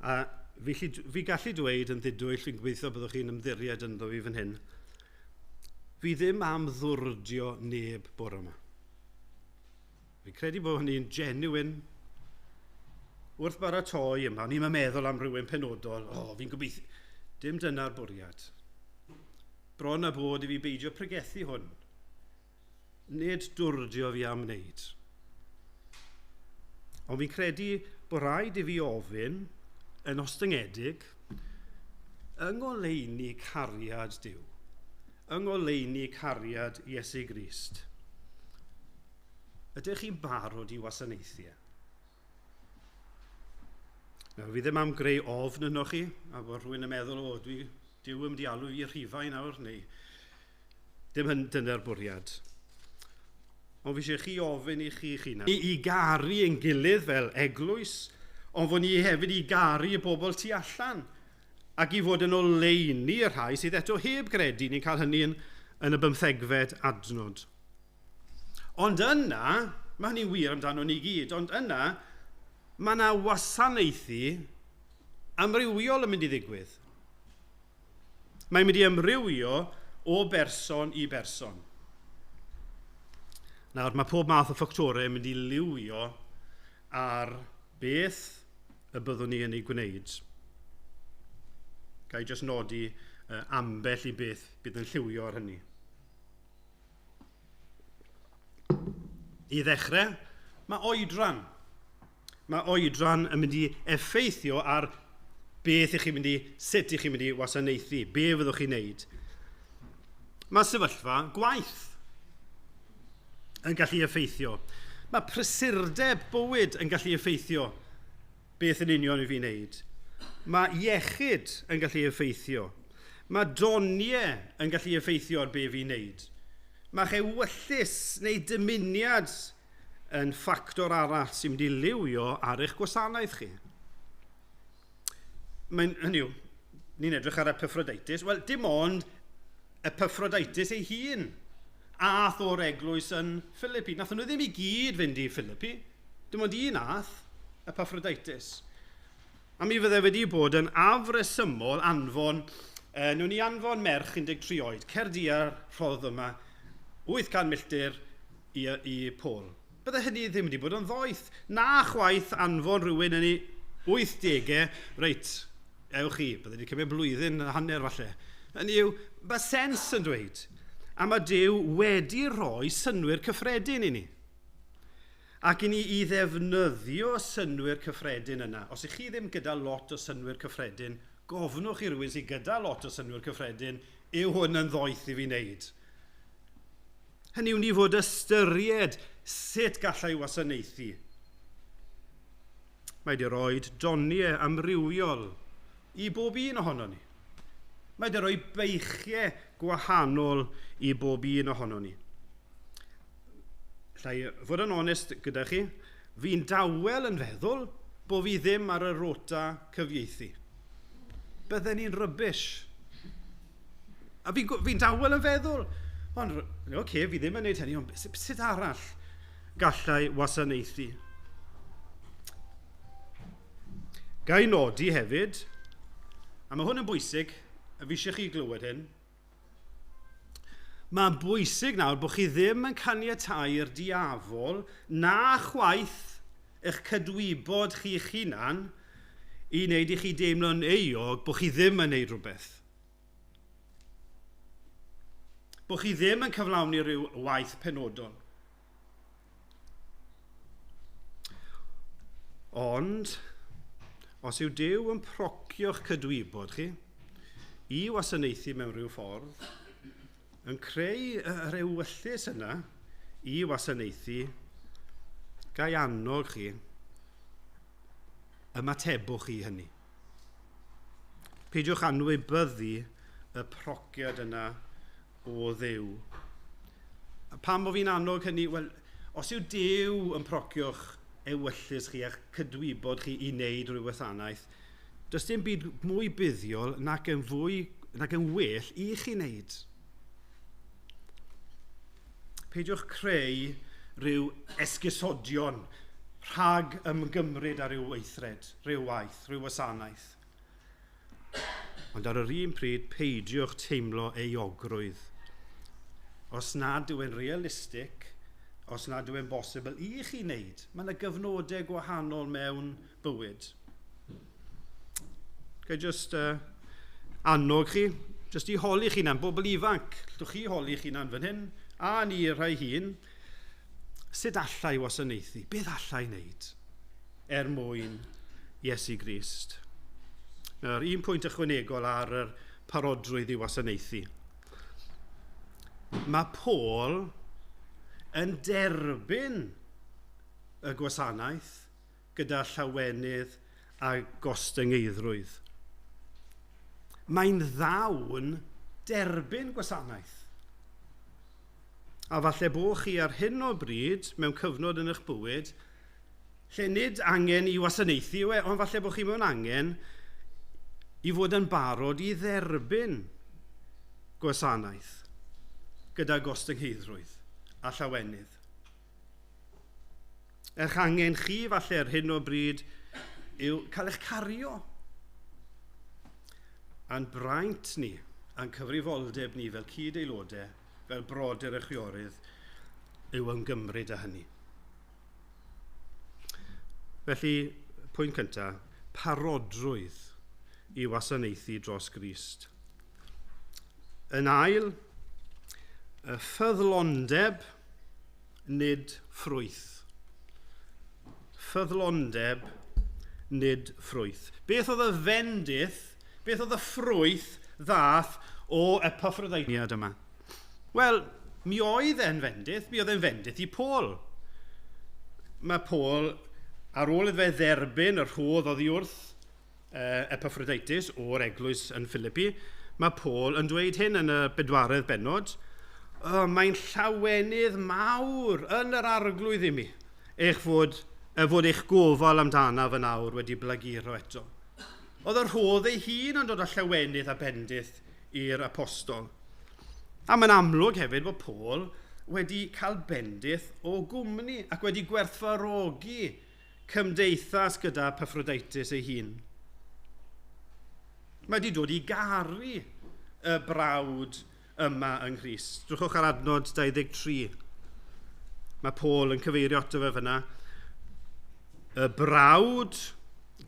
a fi gallu dweud yn ddidwyll yn gweithio byddwch chi'n ymddiried ynddo fi fan hyn, fi ddim am ddwrdio neb bore yma. Fi credu bod hynny'n genuine wrth baratoi yma, ni'n meddwl am rhywun penodol, fi'n gobeithio, dim dyna'r bwriad. Bron a bod i fi beidio pregethu hwn. Nid dwrdio fi am wneud. Ond fi'n credu bod rhaid i fi ofyn, yn ostyngedig, yng ngoleuni cariad Duw. yng ngoleuni cariad Iesu Grist, ydych chi'n barod i wasanaethu? Nawr, fi ddim am greu ofn yno chi, a bod rhywun yn meddwl, o, Dyw yn di alw fi rhifau nawr, neu dim dyna'r bwriad. Ond fi eisiau chi ofyn i chi hunan i garu ein gilydd fel eglwys, ond fod ni hefyd i garu y bobl tu allan, ac i fod yn oleuni y rhai sydd eto heb gredu. Ni'n cael hynny yn y 15fed adnod. Ond yna, mae hynny'n wir amdano ni gyd, ond yna, mae yna wasanaethu amrywiol yn mynd i ddigwydd. Mae'n mynd i amrywio o berson i berson. Nawr, mae pob math o ffactorau yn mynd i liwio ar beth y byddwn ni yn ei gwneud. Gai jyst nodi ambell i beth bydd yn lliwio ar hynny. I ddechrau, mae oedran. Mae oedran yn mynd i effeithio ar sut ych chi'n mynd i wasanaethu, be fyddwch chi'n neud. Mae sefyllfa gwaith yn gallu effeithio. Mae prysurdeb bywyd yn gallu effeithio beth yn union i fi wneud. Mae iechyd yn gallu effeithio. Mae doniau yn gallu effeithio ar be fi'n wneud. Mae ewyllus neu dymuniad yn ffactor arall sy'n mynd i liwio ar eich gwasanaeth chi. Hynny yw, ni'n edrych ar Epaphroditus. Wel, dim ond Epaphroditus ei hun ath o'r eglwys yn Philippi. Nath nhw ddim i gyd fynd i Philippi. Dim ond un ath, Epaphroditus. A mi fydde wedi bod yn afresymol anfon, nhw'n i anfon merch 13 oed, Caerdydd rhodd yma, 800 milltir i Pôl. Bydde hynny ddim wedi bod yn ddoeth. Na chwaith anfon rhywun yn ei 80au, reit, ewch chi, bydde wedi cymryd blwyddyn a hanner falle. Hynny yw, mae sens yn dweud. A mae Duw wedi rhoi synwyr cyffredin i ni. Ac i ni i ddefnyddio synwyr cyffredin yna. Os ych chi ddim gyda lot o synwyr cyffredin, gofnwch i rywun sydd gyda lot o synwyr cyffredin, yw hwn yn ddoeth i fi wneud. Hynny yw ni fod ystyried sut gallai wasanaethu. Mae wedi rhoi doniau amrywiol i bob un ohono ni. Mae wedi rhoi beichiau gwahanol i bob un ohono ni. Llai fod yn onest gyda chi, fi'n dawel yn feddwl bod fi ddim ar y rota cyfieithu. Bydden ni'n rybys. A fi'n dawel yn feddwl, ond fi ddim yn gwneud hynny, ond sut arall gallai wasanaethu? Gai nodi hefyd, a mae hwn yn bwysig, a fi eisiau chi glywed hyn, mae'n bwysig nawr bod chi ddim yn caniatáu'r diafol na chwaith eich cydwybod chi'ch hunan i wneud i chi deimlo'n euog bod chi ddim yn wneud rhywbeth. Bod chi ddim yn cyflawni rhyw waith penodol. Ond, os yw Duw yn procio'ch cydwybod chi i wasanaethu mewn rhyw ffordd, yn creu yr ewyllus yna i wasanaethu, gai annog chi ymatebwch chi hynny. Peidiwch anwybyddu y prociad yna o Dduw. Pam bod fi'n annog hynny? Wel, os yw Duw yn procio'ch ewyllus chi a'ch cydwybod chi i wneud rhyw wasanaeth, does dim byd mwy buddiol nac yn well i chi wneud. Peidiwch creu rhyw esgusodion rhag ymgymryd ar ryw weithred, ryw waith, ryw wasanaeth. Ond ar yr un pryd, peidiwch teimlo euogrwydd. Os nad yw e'n realistig, os nad yw e'n bosibl i chi wneud, mae yna gyfnodau gwahanol mewn bywyd. Gai jyst annog chi, jyst i holi chi na'n bobl ifanc. Llwch chi holi chi na'n fan hyn, a ni rhai hun, sut allai wasanaethu? Beth allai wneud mwyn Iesu Grist? Nawr, un pwynt ychwanegol ar yr parodrwydd i wasanaethu. mae Paul yn derbyn y gwasanaeth gyda llawenydd a gostyngeidrwydd. Mae'n ddawn derbyn gwasanaeth. A falle bod chi ar hyn o bryd, mewn cyfnod yn eich bywyd, lle nid angen i wasanaethu yw e, ond falle bod chi mewn angen i fod yn barod i dderbyn gwasanaeth gyda gostyngeidrwydd a llawenydd. Eich angen chi falle ar hyn o bryd yw cael eich cario. A'n braint ni, a'n cyfrifoldeb ni fel cyd-aelodau, fel brodyr y chwiorydd, yw ymgymryd â hynny. Felly, pwynt cyntaf, parodrwydd i wasanaethu dros Grist. Yn ail, y ffyddlondeb, nid ffrwyth. Ffyddlondeb, nid ffrwyth. Beth oedd y fendith, beth oedd y ffrwyth ddath o Epaphroditus yma? Wel, mi oedd e'n fendith, mi oedd e'n fendith i Paul. Mae Paul, ar ôl iddo fe dderbyn yr rhodd oddi wrth Epaphroditus o'r eglwys yn Philippi, mae Paul yn dweud hyn yn y 4 bennod. Mae'n llawenydd mawr yn yr arglwydd i mi, fod eich gofal amdana fy nawr wedi blaguro eto. Oedd yr rhodd ei hun yn dod â llawenydd a bendith i'r apostol. A mae'n amlwg hefyd bod Paul wedi cael bendith o gwmni ac wedi gwerthfawrogi cymdeithas gyda Epaphroditus ei hun. Mae wedi dod i garu y brawd yma yng Nghrist. Drwchwch ar adnod 23. Mae Paul yn cyfeirio ato fe fyna. Y brawd,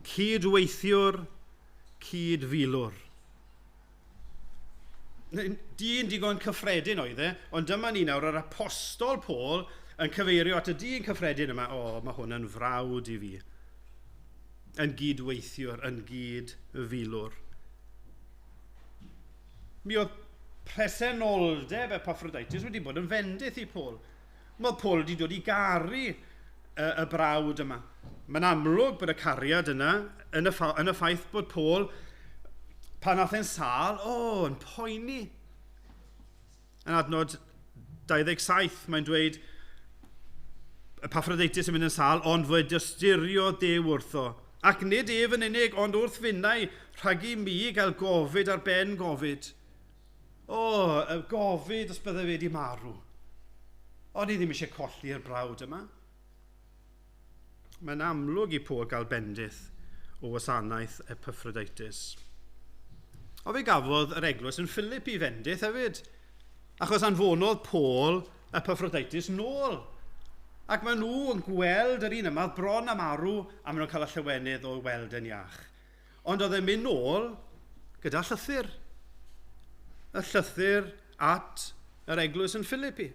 cydweithiwr, cydfilwr. Dyn digon cyffredin oedd e, ond dyma ni nawr yr apostol Paul yn cyfeirio at y dyn cyffredin yma. Mae hwn yn frawd i fi. Yn gydweithiwr, yn gydfilwr. Mi oedd presenoldeb Epaphroditus wedi bod yn fendith i Paul. Mae Paul wedi dod i garu y brawd yma. Mae'n amlwg bod y cariad yna yn y ffaith bod Paul, pan nath e'n sal, yn poeni. Yn adnod 27, mae'n dweud, Epaphroditus yn mynd yn sal, ond fe dystyrio Duw wrtho. Ac nid ef yn unig, ond wrth finnau, rhag i mi gael gofid ar ben gofid. Y gofid os bydde fe wedi marw. Ond i ddim eisiau colli'r brawd yma. Mae'n amlwg i Paul gael bendith o wasanaeth Epaphroditus. O fe gafodd yr eglwys yn Philippi fendith hefyd, achos anfonodd Paul Epaphroditus nôl. Ac maen nhw yn gweld yr un yma, bron a marw, a maen nhw'n cael y llawenydd o weld yn iach. Ond oedd e'n mynd nôl gyda llythyr. Y llythyr at yr eglwys yn Philippi.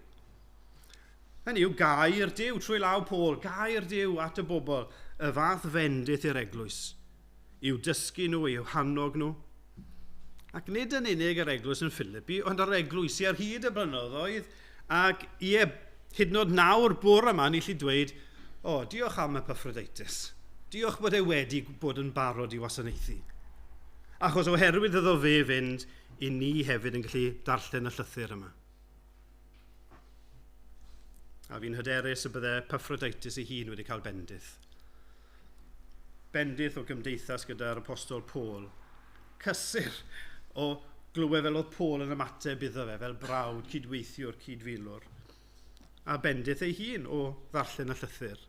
Hynny yw gair Duw trwy law Paul, gair Duw at y bobl, y fath fendith i'r eglwys. I'w dysgu nhw, i'w hannog nhw. Ac nid yn unig yr eglwys yn Philippi, ond yr eglwysi ar hyd y blynyddoedd, ac hyd yn oed nawr bore yma, ni lli dweud, diolch am Epaphroditus. Diolch bod e wedi bod yn barod i wasanaethu. Achos oherwydd iddo fe fynd, i ni hefyd yn gallu darllen y llythyr yma. A fi'n hyderus y bydde Epaphroditus ei hun wedi cael bendith. Bendith o gymdeithas gyda'r apostol Paul. Cysur o glywed fel oedd Paul yn ymateb iddo fe, fel brawd, cydweithiwr, cydfilwr. A bendith ei hun o ddarllen y llythyr.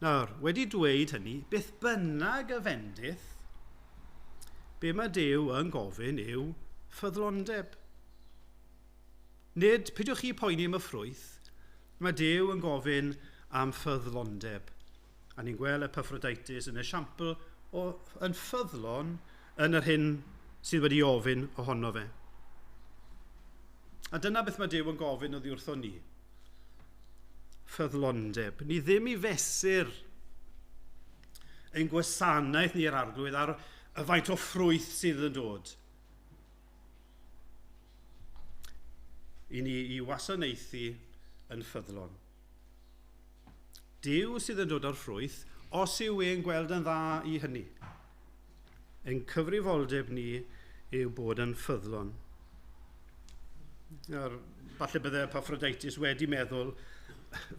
Nawr, wedi dweud hynny, beth bynnag y fendith, be mae Duw yn gofyn yw ffyddlondeb. Nid, peidiwch chi poeni am y ffrwyth, mae Duw yn gofyn am ffyddlondeb. A ni'n gweld Epaphroditus yn esiampl yn ffyddlon yn yr hyn sydd wedi ofyn ohono fe. A dyna beth mae Duw yn gofyn oddi wrtho ni. Ffyddlondeb. Ni ddim i fesur ein gwasanaeth ni'r arglwydd ar y faint o ffrwyth sydd yn dod. i ni i wasanaethu yn ffyddlon. Dyw sydd yn dod o'r ffrwyth, os yw e'n gweld yn dda i hynny. Ein cyfrifoldeb ni yw bod yn ffyddlon. Falle bydde Epaphroditus wedi meddwl,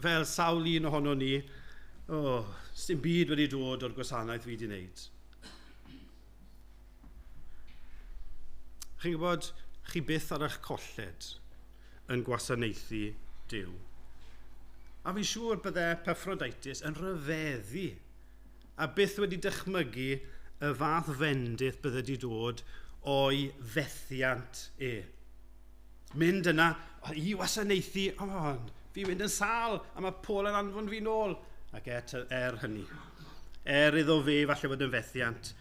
fel sawl un ohono ni, sy'n byd wedi dod o'r gwasanaeth fi wedi wneud. Chi'n gwybod, chi byth ar eich colled yn gwasanaethu Duw. A fi'n siŵr bydde Epaphroditus yn rhyfeddu a byth wedi dychmygu y fath fendith bydde wedi dod o'i fethiant e. Mynd yna, i wasanaethu, fi'n mynd yn sal, a mae Paul yn anfon fi nôl. Ac hynny. Iddo fe falle fod yn fethiant.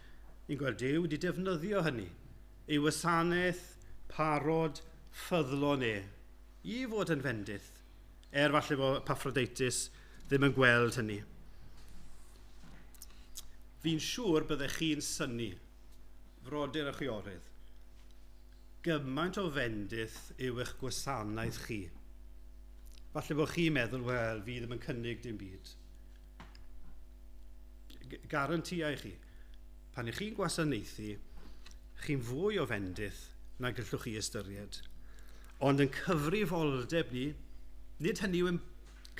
Ni'n gweld Duw wedi defnyddio hynny. Ei wasanaeth parod ffyddlon i fod yn fendith. Falle fod Epaphroditus ddim yn gweld hynny. Fi'n siŵr byddech chi'n synnu, frodyr a chwiorydd, gymaint o fendith yw eich gwasanaeth chi. Falle bod chi'n meddwl, wel, fi ddim yn cynnig dim byd. Garantia i chi, pan ych chi'n gwasanaethu, chi'n fwy o fendith na gallwch chi ystyried. Ond yn cyfrifoldeb ni, nid hynny yw yn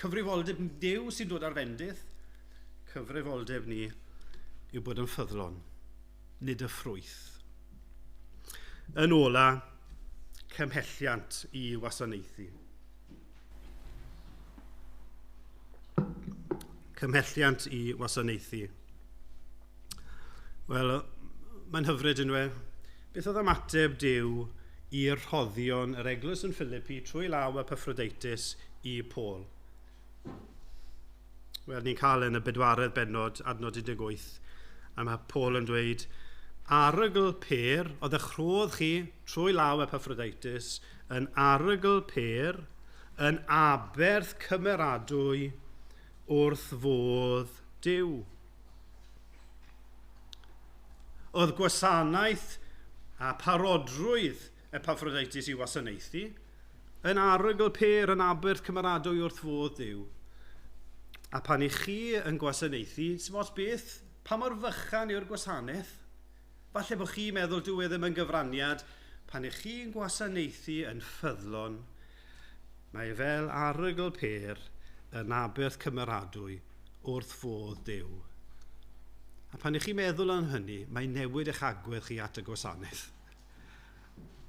cyfrifoldeb Duw sy'n dod ar fendith, cyfrifoldeb ni yw bod yn ffyddlon, nid y ffrwyth. Yn ola, cymhelliant i wasanaethu. Cymhelliant i wasanaethu. Wel, mae'n hyfryd unwe. Beth oedd ymateb Duw i'r rhoddion yr eglwys yn Philippi trwy law Epaphroditus i Paul? Wel, ni'n cael yn y bedwaredd bennod, adnod 18, a mae Paul yn dweud, arogl per, oedd y chrodd chi trwy law Epaphroditus yn arogl per, yn aberth cymeradwy wrth fodd Duw. Oedd gwasanaeth a parodrwydd Epaphroditus i wasanaethu yn arogl per yn aberth cymeradwy wrth fodd Duw. A pan i chi yn gwasanaethu, sy'n beth, pa mor fychan yw'r gwasanaeth? Falle bod chi'n meddwl dyw e ddim yn gyfraniad, pan i chi'n gwasanaethu yn ffyddlon, mae fel arogl per yn aberth cymeradwy wrth fodd Duw. A pan i chi'n meddwl yn hynny, mae newid eich agwedd chi at y gwasanaeth.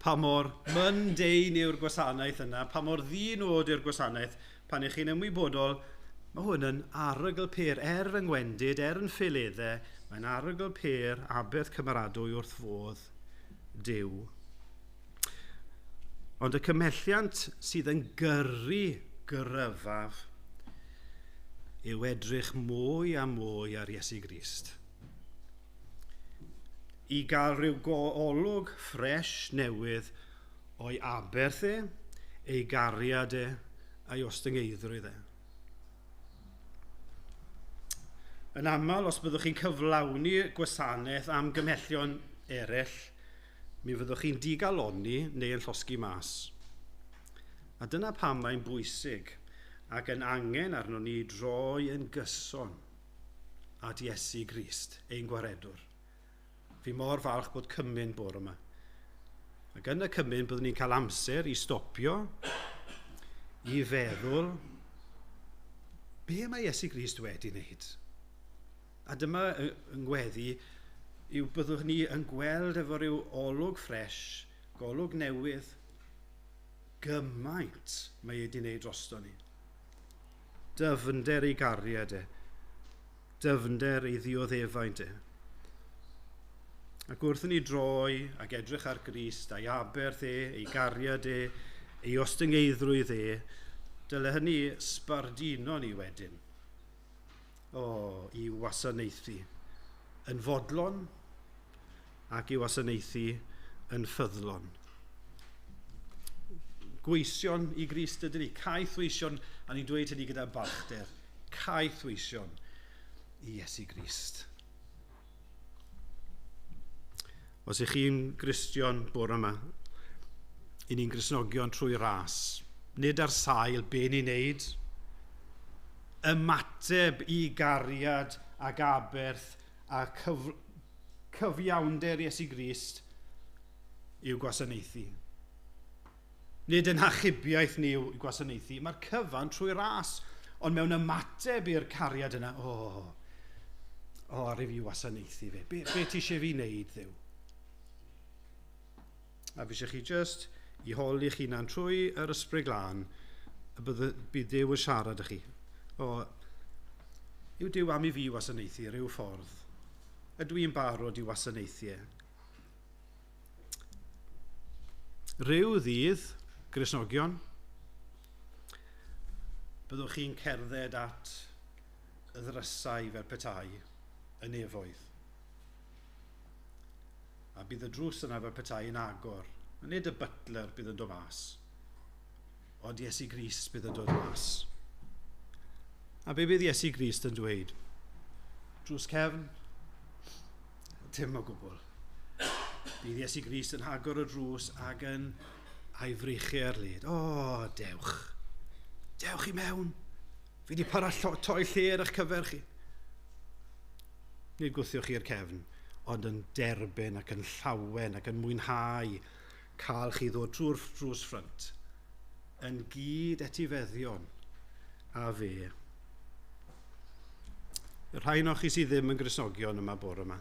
Pa mor myndein yw'r gwasanaeth yna, pa mor ddinod yw'r gwasanaeth, pan i chi'n ymwybodol, mae hwn yn arogl per fy ngwendid, yn ffeileddau, mae'n arogl per aberth cymeradwy wrth fodd Duw. Ond y cymhelliant sydd yn gyrru gryfaf yw edrych mwy a mwy ar Iesu Grist. I gael rhyw olwg ffres newydd o'i aberth ei gariad a'i ostyngeidrwydd Yn aml, os byddwch chi'n cyflawni gwasanaeth am gymhellion eraill, mi fyddwch chi'n digaloni neu yn llosgi mas. A dyna pam mae'n bwysig ac yn angen arno ni droi yn gyson at Iesu Grist, ein gwaredwr. Fi mor falch bod cymyn bore yma. Ac yn y cymyn byddwn ni'n cael amser i stopio, i feddwl, be mae Iesu Grist wedi wneud? A dyma yng ngweddi yw byddwch ni yn gweld efo ryw olwg ffres, golwg newydd, gymaint mae wedi wneud drosto ni. Dyfnder ei gariad dyfnder ei ddioddefaint Ac wrth ni droi ac edrych ar Grist, a'i aberth ei gariad ei ostyngeidrwydd dyle hynny sbardino ni wedyn. I wasanaethu yn fodlon ac i wasanaethu yn ffyddlon. Gweision i Grist ydyn ni, caeth weision, a ni'n dweud hynny gyda balchder, caeth weision i Iesu Grist. Os ych chi'n Gristion bore yma, i ni'n Gristnogion trwy ras. Nid ar sail be ni'n neud. Ymateb i gariad ac aberth a cyfiawnder Iesu Grist yw gwasanaethu. Nid yn achubiaeth ni yw gwasanaethu. Mae'r cyfan trwy ras, ond mewn ymateb i'r cariad yna, ar i fi wasanaethu fe. Be ti eisiau fi wneud, Dduw? A fi eisiau chi just i holi'ch hunan trwy yr ysbryd glân, bydd Duw yn siarad â chi. Yw Duw am i fi wasanaethu rhyw ffordd? Ydw i'n barod i wasanaethu? Ryw ddydd, Gristnogion, byddwch chi'n cerdded at y ddrysau fel petai yn nefoedd. A bydd y drws yna fel petai yn agor. Nid y butler bydd yn dod mas, ond Iesu Grist bydd yn dod mas. A be bydd Iesu Grist yn dweud? Drws cefn? Dim o gwbl. Bydd Iesu Grist yn agor y drws ac yn a'i frechu ar led. Dewch. Dewch i mewn. Fi wedi para toi lle ar eich cyfer chi. Nid gwthiwch chi'r cefn, ond yn derbyn ac yn llawen ac yn mwynhau cael chi ddod drwy'r drws ffrynt yn gyd etifeddion a fe. Y rhain o'ch chi sydd ddim yn Gristnogion yma bore yma.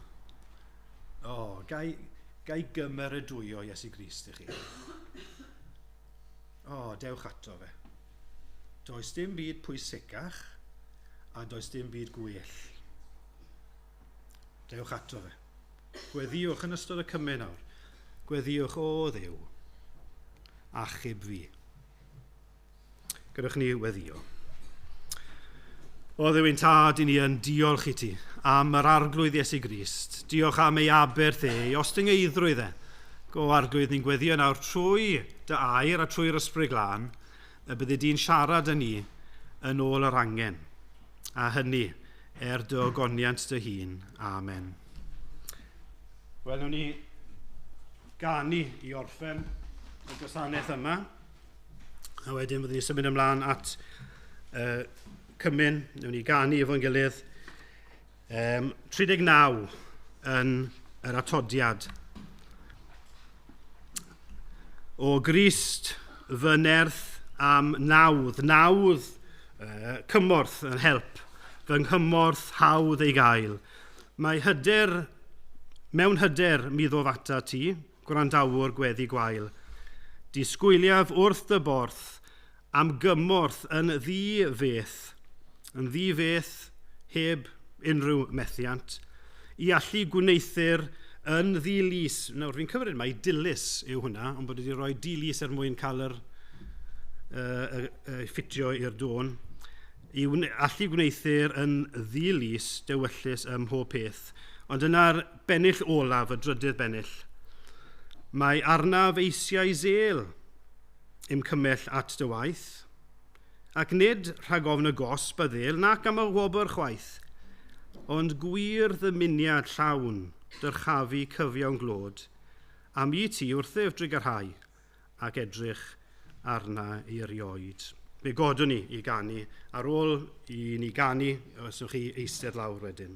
Gai gymer y dwy o Iesu Grist i chi. Dewch ato fe. Does dim byd pwysicach a does dim byd gwell. Dewch ato fe. Gweddiwch yn ystod y cymen nawr. Gweddiwch o Dduw. Achub fi. Gydwch ni weddio. O Dduw ein tad, i ni yn diolch i ti am yr arglwydd Iesu Grist. Diolch am ei aberth ei ostwng eiddrwydd e. Go arglwydd ni'n gweddio nawr trwy dy air a trwy'r ysbryd glân, y bydde di'n siarad â ni yn ôl yr angen. A hynny, dy ogoniant dy hun. Amen. Wel, nhw'n ni ganu i orffen y gwasanaeth yma. A wedyn byddwn ni'n symud ymlaen at cymyn. Nhw'n ni ganu efo'n gilydd. 39 yn yr atodiad. O Grist fy nerth am nawdd cymorth yn help, fy nghymorth hawdd ei gael. Mewn hyder mi ddof ata ti, gwrandawr gweddi gwael. Disgwyliaf wrth dy borth am gymorth yn ddi-feth heb unrhyw methiant, i allu gwneithir yn ddilys. Nawr, fi'n cymryd mai dilys yw hwnna, ond bod wedi rhoi dilys mwyn cael yr ffitio i'r dôn. I allu gwneithir yn ddilys dewyllus ym mhob peth. Ond yna'r bennill olaf, y drydydd bennill. Mae arnaf eisiau zel im cymell at dy waith, ac nid rhag ofn y gosb y ddel, nac am y wobr chwaith, ond gwir ddymuniad llawn dyrchafu cyfiawn glod, am i ti wrthef drwygarhau ac edrych arna i erioed. Fe godwn ni i ganu, ar ôl i ni ganu, os ywch chi eistedd lawr wedyn.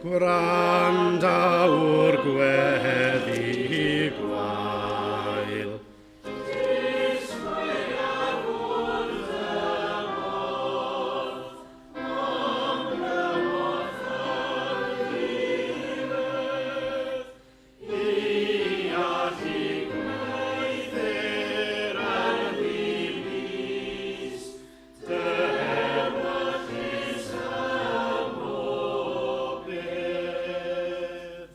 Gwrandawr gweddi gwael. Disgwyliaf wrth y borth, am gymorth ddiwedd, i allu gweithir yn ddilys, dewyllus ym mhob peth.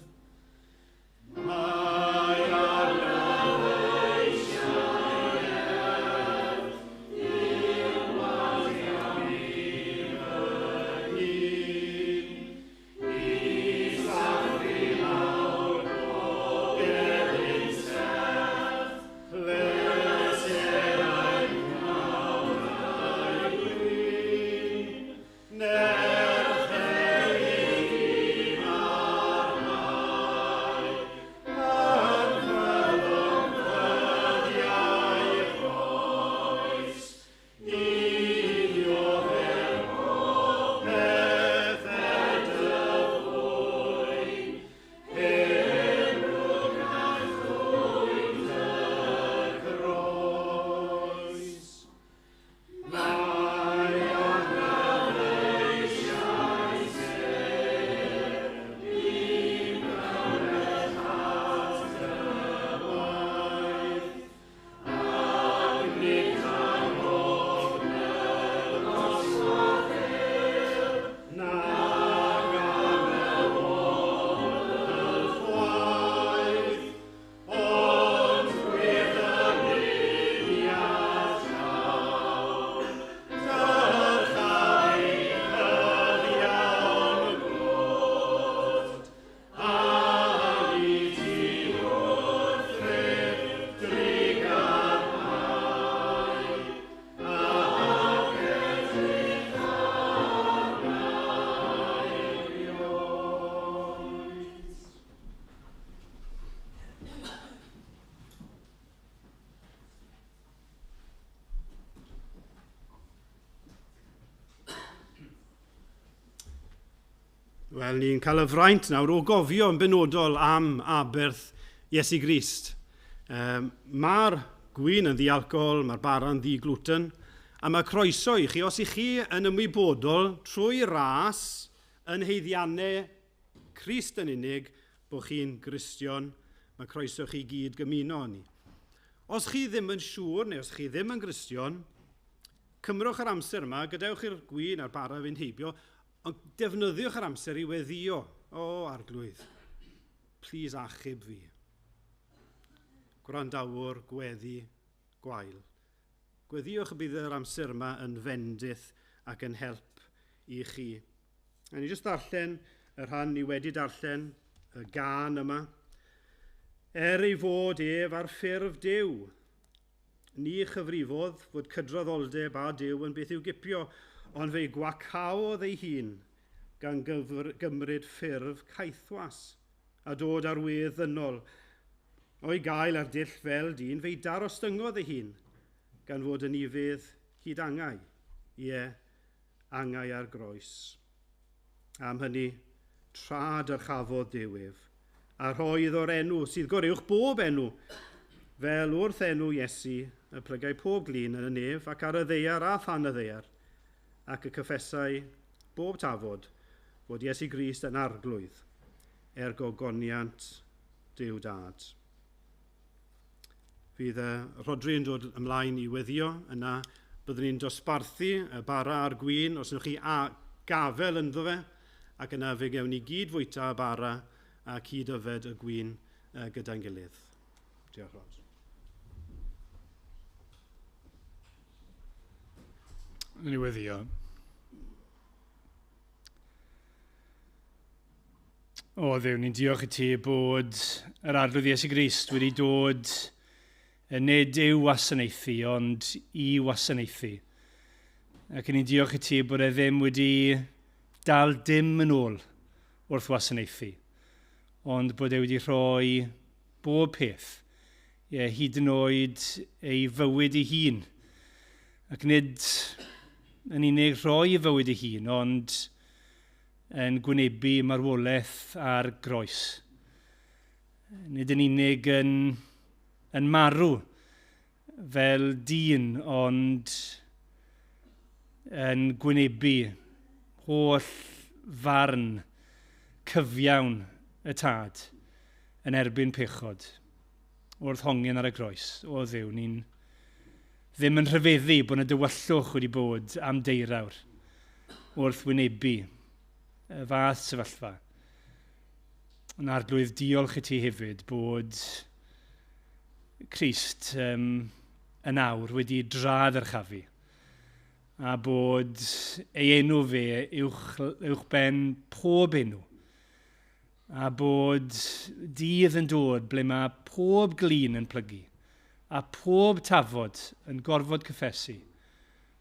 Wel, ni'n cael y fraint nawr o gofio yn benodol am aberth Iesu Grist. Mae'r gwyn yn ddialcohol, mae'r bara'n ddi-glwten, a mae croeso i chi, os i chi yn ymwybodol trwy ras yn heiddiannau Crist yn unig, bod chi'n Gristion, mae croeso chi gyd gymuno ni. Os chi ddim yn siŵr, neu os chi ddim yn Gristion, cymrwch yr amser yma, gadewch i'r gwyn a'r bara fynd heibio, ond defnyddiwch yr amser i weddio. Arglwydd, plis achub fi. Gwrandawr, gweddi, gwael. Gweddiwch y bydd yr amser yma yn fendith ac yn help i chi. A ni jyst darllen y rhan ni wedi darllen, y gan yma. Ei fod ef ar ffurf Duw. Ni chyfrifodd fod cydraddoldeb a Duw yn beth i'w gipio, ond fe'i gwacaodd ei hun gan gymryd ffurf caethwas a dod ar wedd ddynol. O'i gael ar dull fel dyn, fe'i darostyngodd ei hun gan fod yn ifydd hyd angau. Angau ar groes. Am hynny, trad yr chafodd Duw ef, a rhoedd o'r enw sydd gorywch bob enw, fel wrth enw Iesu, y plygau pob glin yn y nef ac ar y ddeiar a than y ddeiar, ac y cyffesau bob tafod fod Iesu Grist yn arglwydd, gogoniant Duw Dad. Fydd y Rhodri yn dod ymlaen i weddio, yna byddwn ni'n dosbarthu y bara a'r gwyn, os ydych chi gafel ynddo fe, ac yna fe gewn ni gyd fwyta y bara a cyd yfed y gwyn gyda'n gilydd. Diolch Rod. Yn ei weddio. Dduw, ni'n diolch i ti bod yr arglwydd Iesu Grist wedi dod nid i'w wasanaethu, ond i wasanaethu. Ac ni'n diolch i ti bod e ddim wedi dal dim yn ôl wrth wasanaethu, ond bod e wedi rhoi bob peth, hyd yn oed ei fywyd ei hun. Ac nid yn unig rhoi ei fywyd ei hun, ond yn gwynebu marwolaeth ar groes. Nid yn unig yn marw fel dyn, ond yn gwynebu holl farn cyfiawn y tad yn erbyn pechod wrth hongian ar y groes. Dduw, ni'n ddim yn rhyfeddu bod y dywyllwch wedi bod am deirawr wrth wynebu y fath sefyllfa. Yn arglwydd, diolch i ti hefyd bod Crist yn awr wedi dradd yr chafu, a bod ei enw fe uwch ben pob enw, a bod dydd yn dod ble mae pob glin yn plygu, a pob tafod yn gorfod cyffesu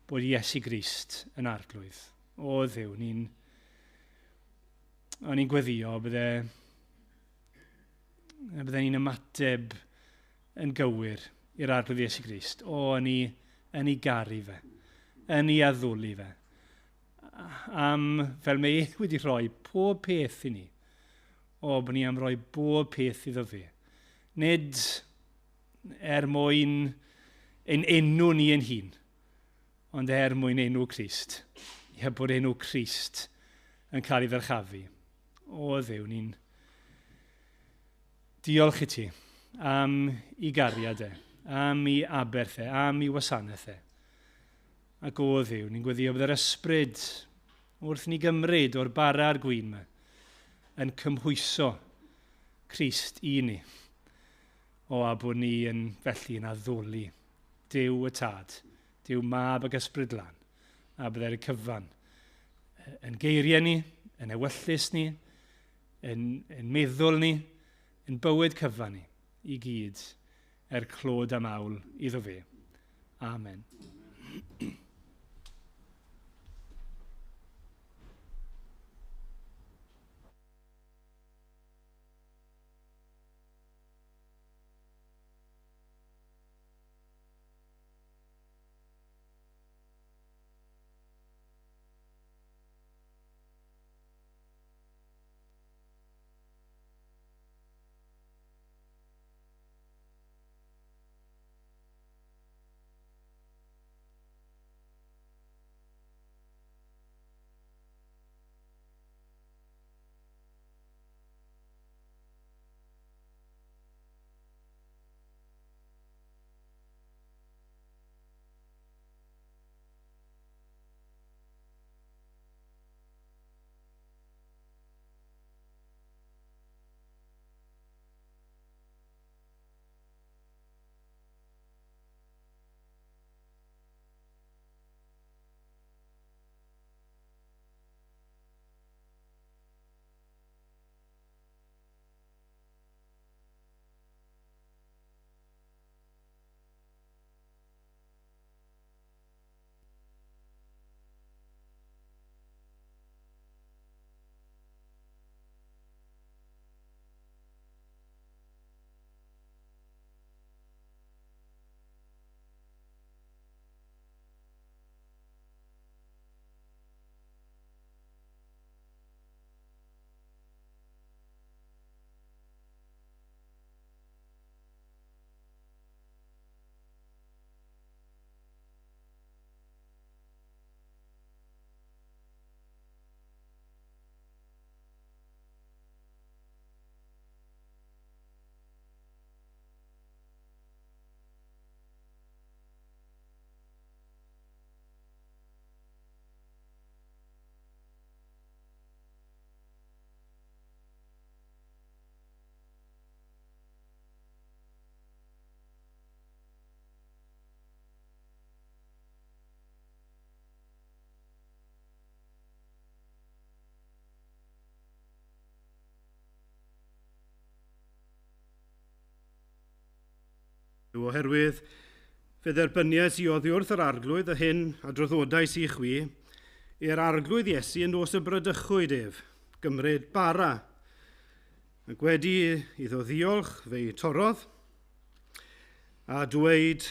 bod Iesu Grist yn arglwydd. Dduw, ni'n gweddio bydden ni'n ymateb yn gywir i'r arglwydd Iesu Grist. Yn ei garu fe, yn ei addoli fe. Fel mae wedi rhoi pob peth i ni, bod ni am roi bob peth iddo fe. Nid mwyn ein enw ni yn hun, ond mwyn enw Crist. Bod enw Crist yn cael ei ddyrchafu. Dduw, ni'n diolch i ti am ei gariad e, am ei aberth e, am ei wasanaeth e. Ac Dduw, ni'n gweddio bydd yr ysbryd wrth ni gymryd o'r bara a'r gwyn yma yn cymhwyso Crist i ni. A bod ni yn felly yn addoli Duw y Tad, Duw Mab ac Ysbryd Lan, a byddai'r cyfan yn geiriau ni, yn ewyllus ni, yn meddwl ni, yn bywyd cyfan ni, i gyd clod am awl iddo fe. Amen. Oherwydd fe dderbyniais i oddi wrth yr arglwydd y hyn a droddodais i chwi, i'r arglwydd Iesu yn nos y brydychwyd ef, gymryd bara. Ac wedi iddo ddiolch fe'i torodd a dweud,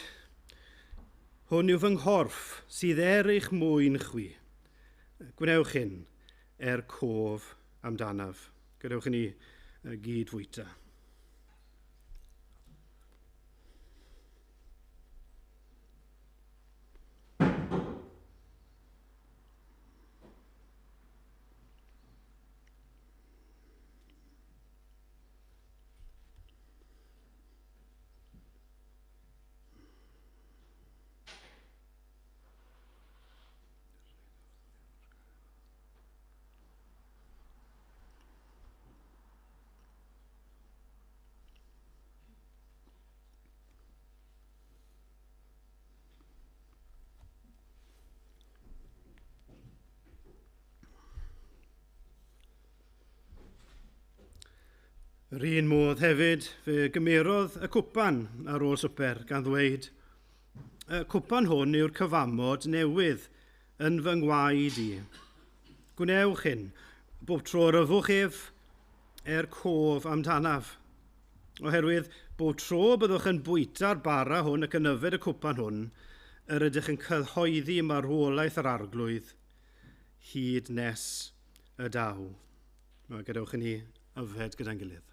hwn yw fy nghorff sydd eich mwyn chwi. Gwnewch hyn cof amdanaf. Gadewch i ni gyd fwyta. Yr un modd hefyd, fe gymerodd y cwpan ar ôl swper gan ddweud, y cwpan hwn yw'r cyfamod newydd yn fy ngwaed i. Gwnewch hyn, bob tro ryfwch ef cof amdanaf. Oherwydd bob tro byddwch yn bwyta'r bara hwn ac yn yfed y cwpan hwn, yr ydych yn cyhoeddi marwolaeth yr arglwydd, hyd nes y daw. Gadewch i ni yfed gyda'n gilydd.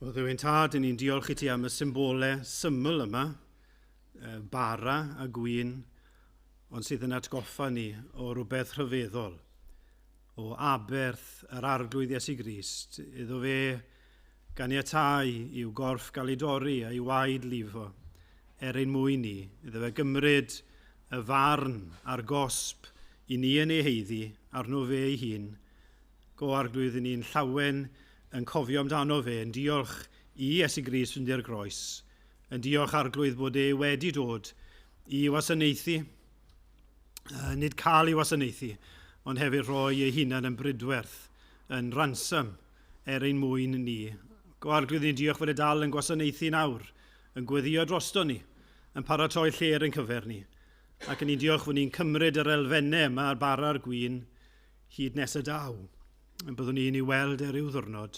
O Dduwyn Tad, ni'n diolch i ti am y symbolau syml yma, bara a gwyn, ond sydd yn atgoffa ni o rhywbeth rhyfeddol, o aberth yr arglwydd Iesu Grist, iddo fe ganiatáu i'w gorff gael ei dorri a'i waed lifo, ein mwyn ni, iddo fe gymryd y farn a'r gosb i ni yn ei heiddi arno fe ei hun, go arglwydd i ni'n llawen yn cofio amdano fe, yn diolch i Iesu Grist fynd i'r groes, yn diolch arglwydd bod e wedi dod i wasanaethu, nid cael ei wasanaethu, ond hefyd rhoi ei hunan yn brydwerth, yn ransym ein mwyn ni. Go arglwydd ni'n diolch fod e dal yn gwasanaethu nawr, yn gweddio drosto ni, yn paratoi lle yn cyfer ni, ac yn ni'n diolch fod ni'n cymryd yr elfennau yma ar bara'r gwyn hyd nes y daw. Byddwn ni'n ei weld ryw ddwrnod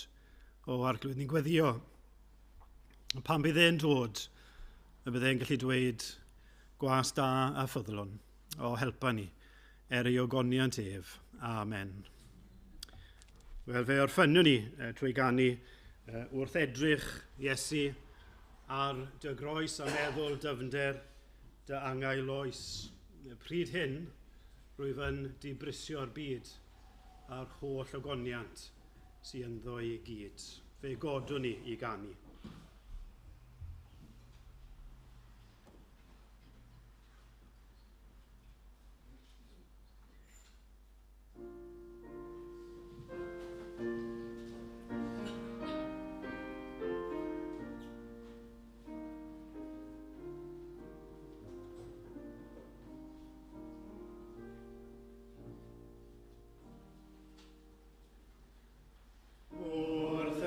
o arglwydd ni'n gweddio. Pan bydd e'n dod, y bydd e'n gallu dweud gwas da a ffyddlon, o helpa ni ei ogoniant ef. Amen. Wel, fe orffennwn ni trwy ganu wrth edrych Iesu ar dy groes a meddwl dyfnder dy angael oes. Pryd hyn, rwyf yn dibrisio'r byd a'r holl ogoniant sy'n ynddo i gyd. Fe godwn ni i ganu. Wrth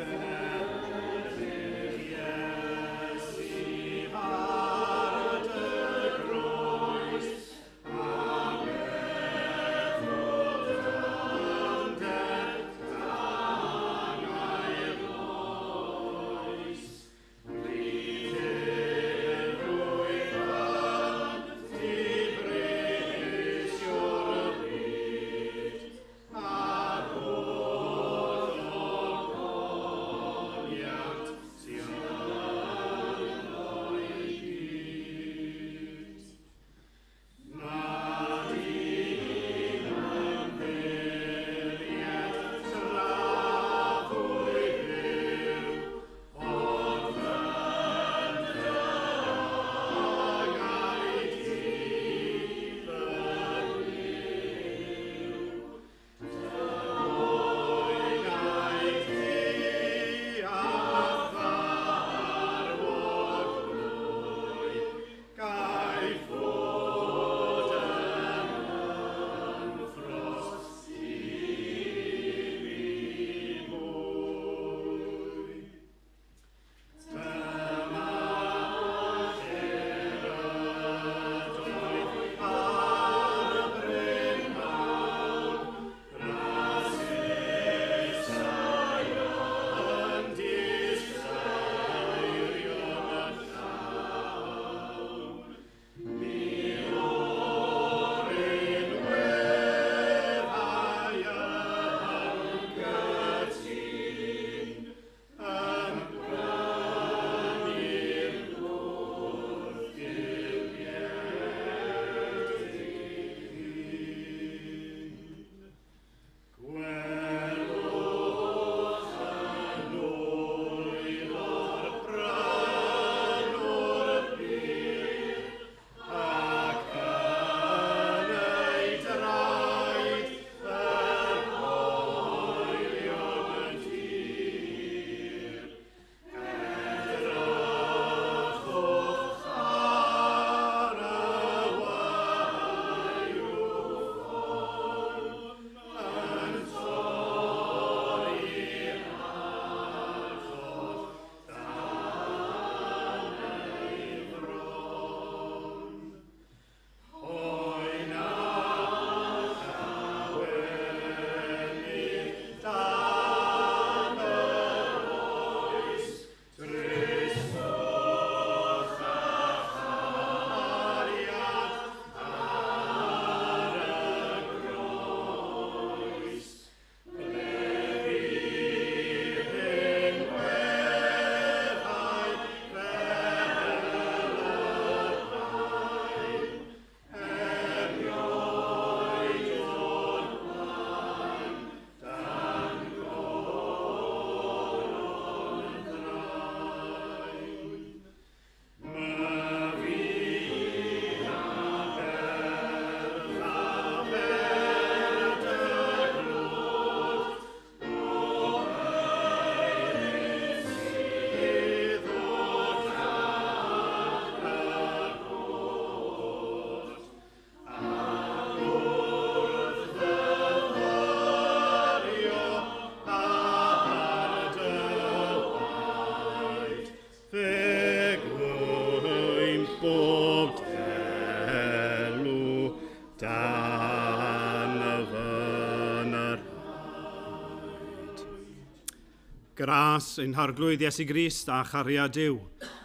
Gras ein harglwydd Iesu Grist a chariad Duw,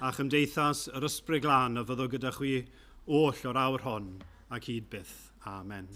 a chymdeithas yr ysbryd glân y fyddw gyda chwi oll o'r awr hon ac hyd byth. Amen.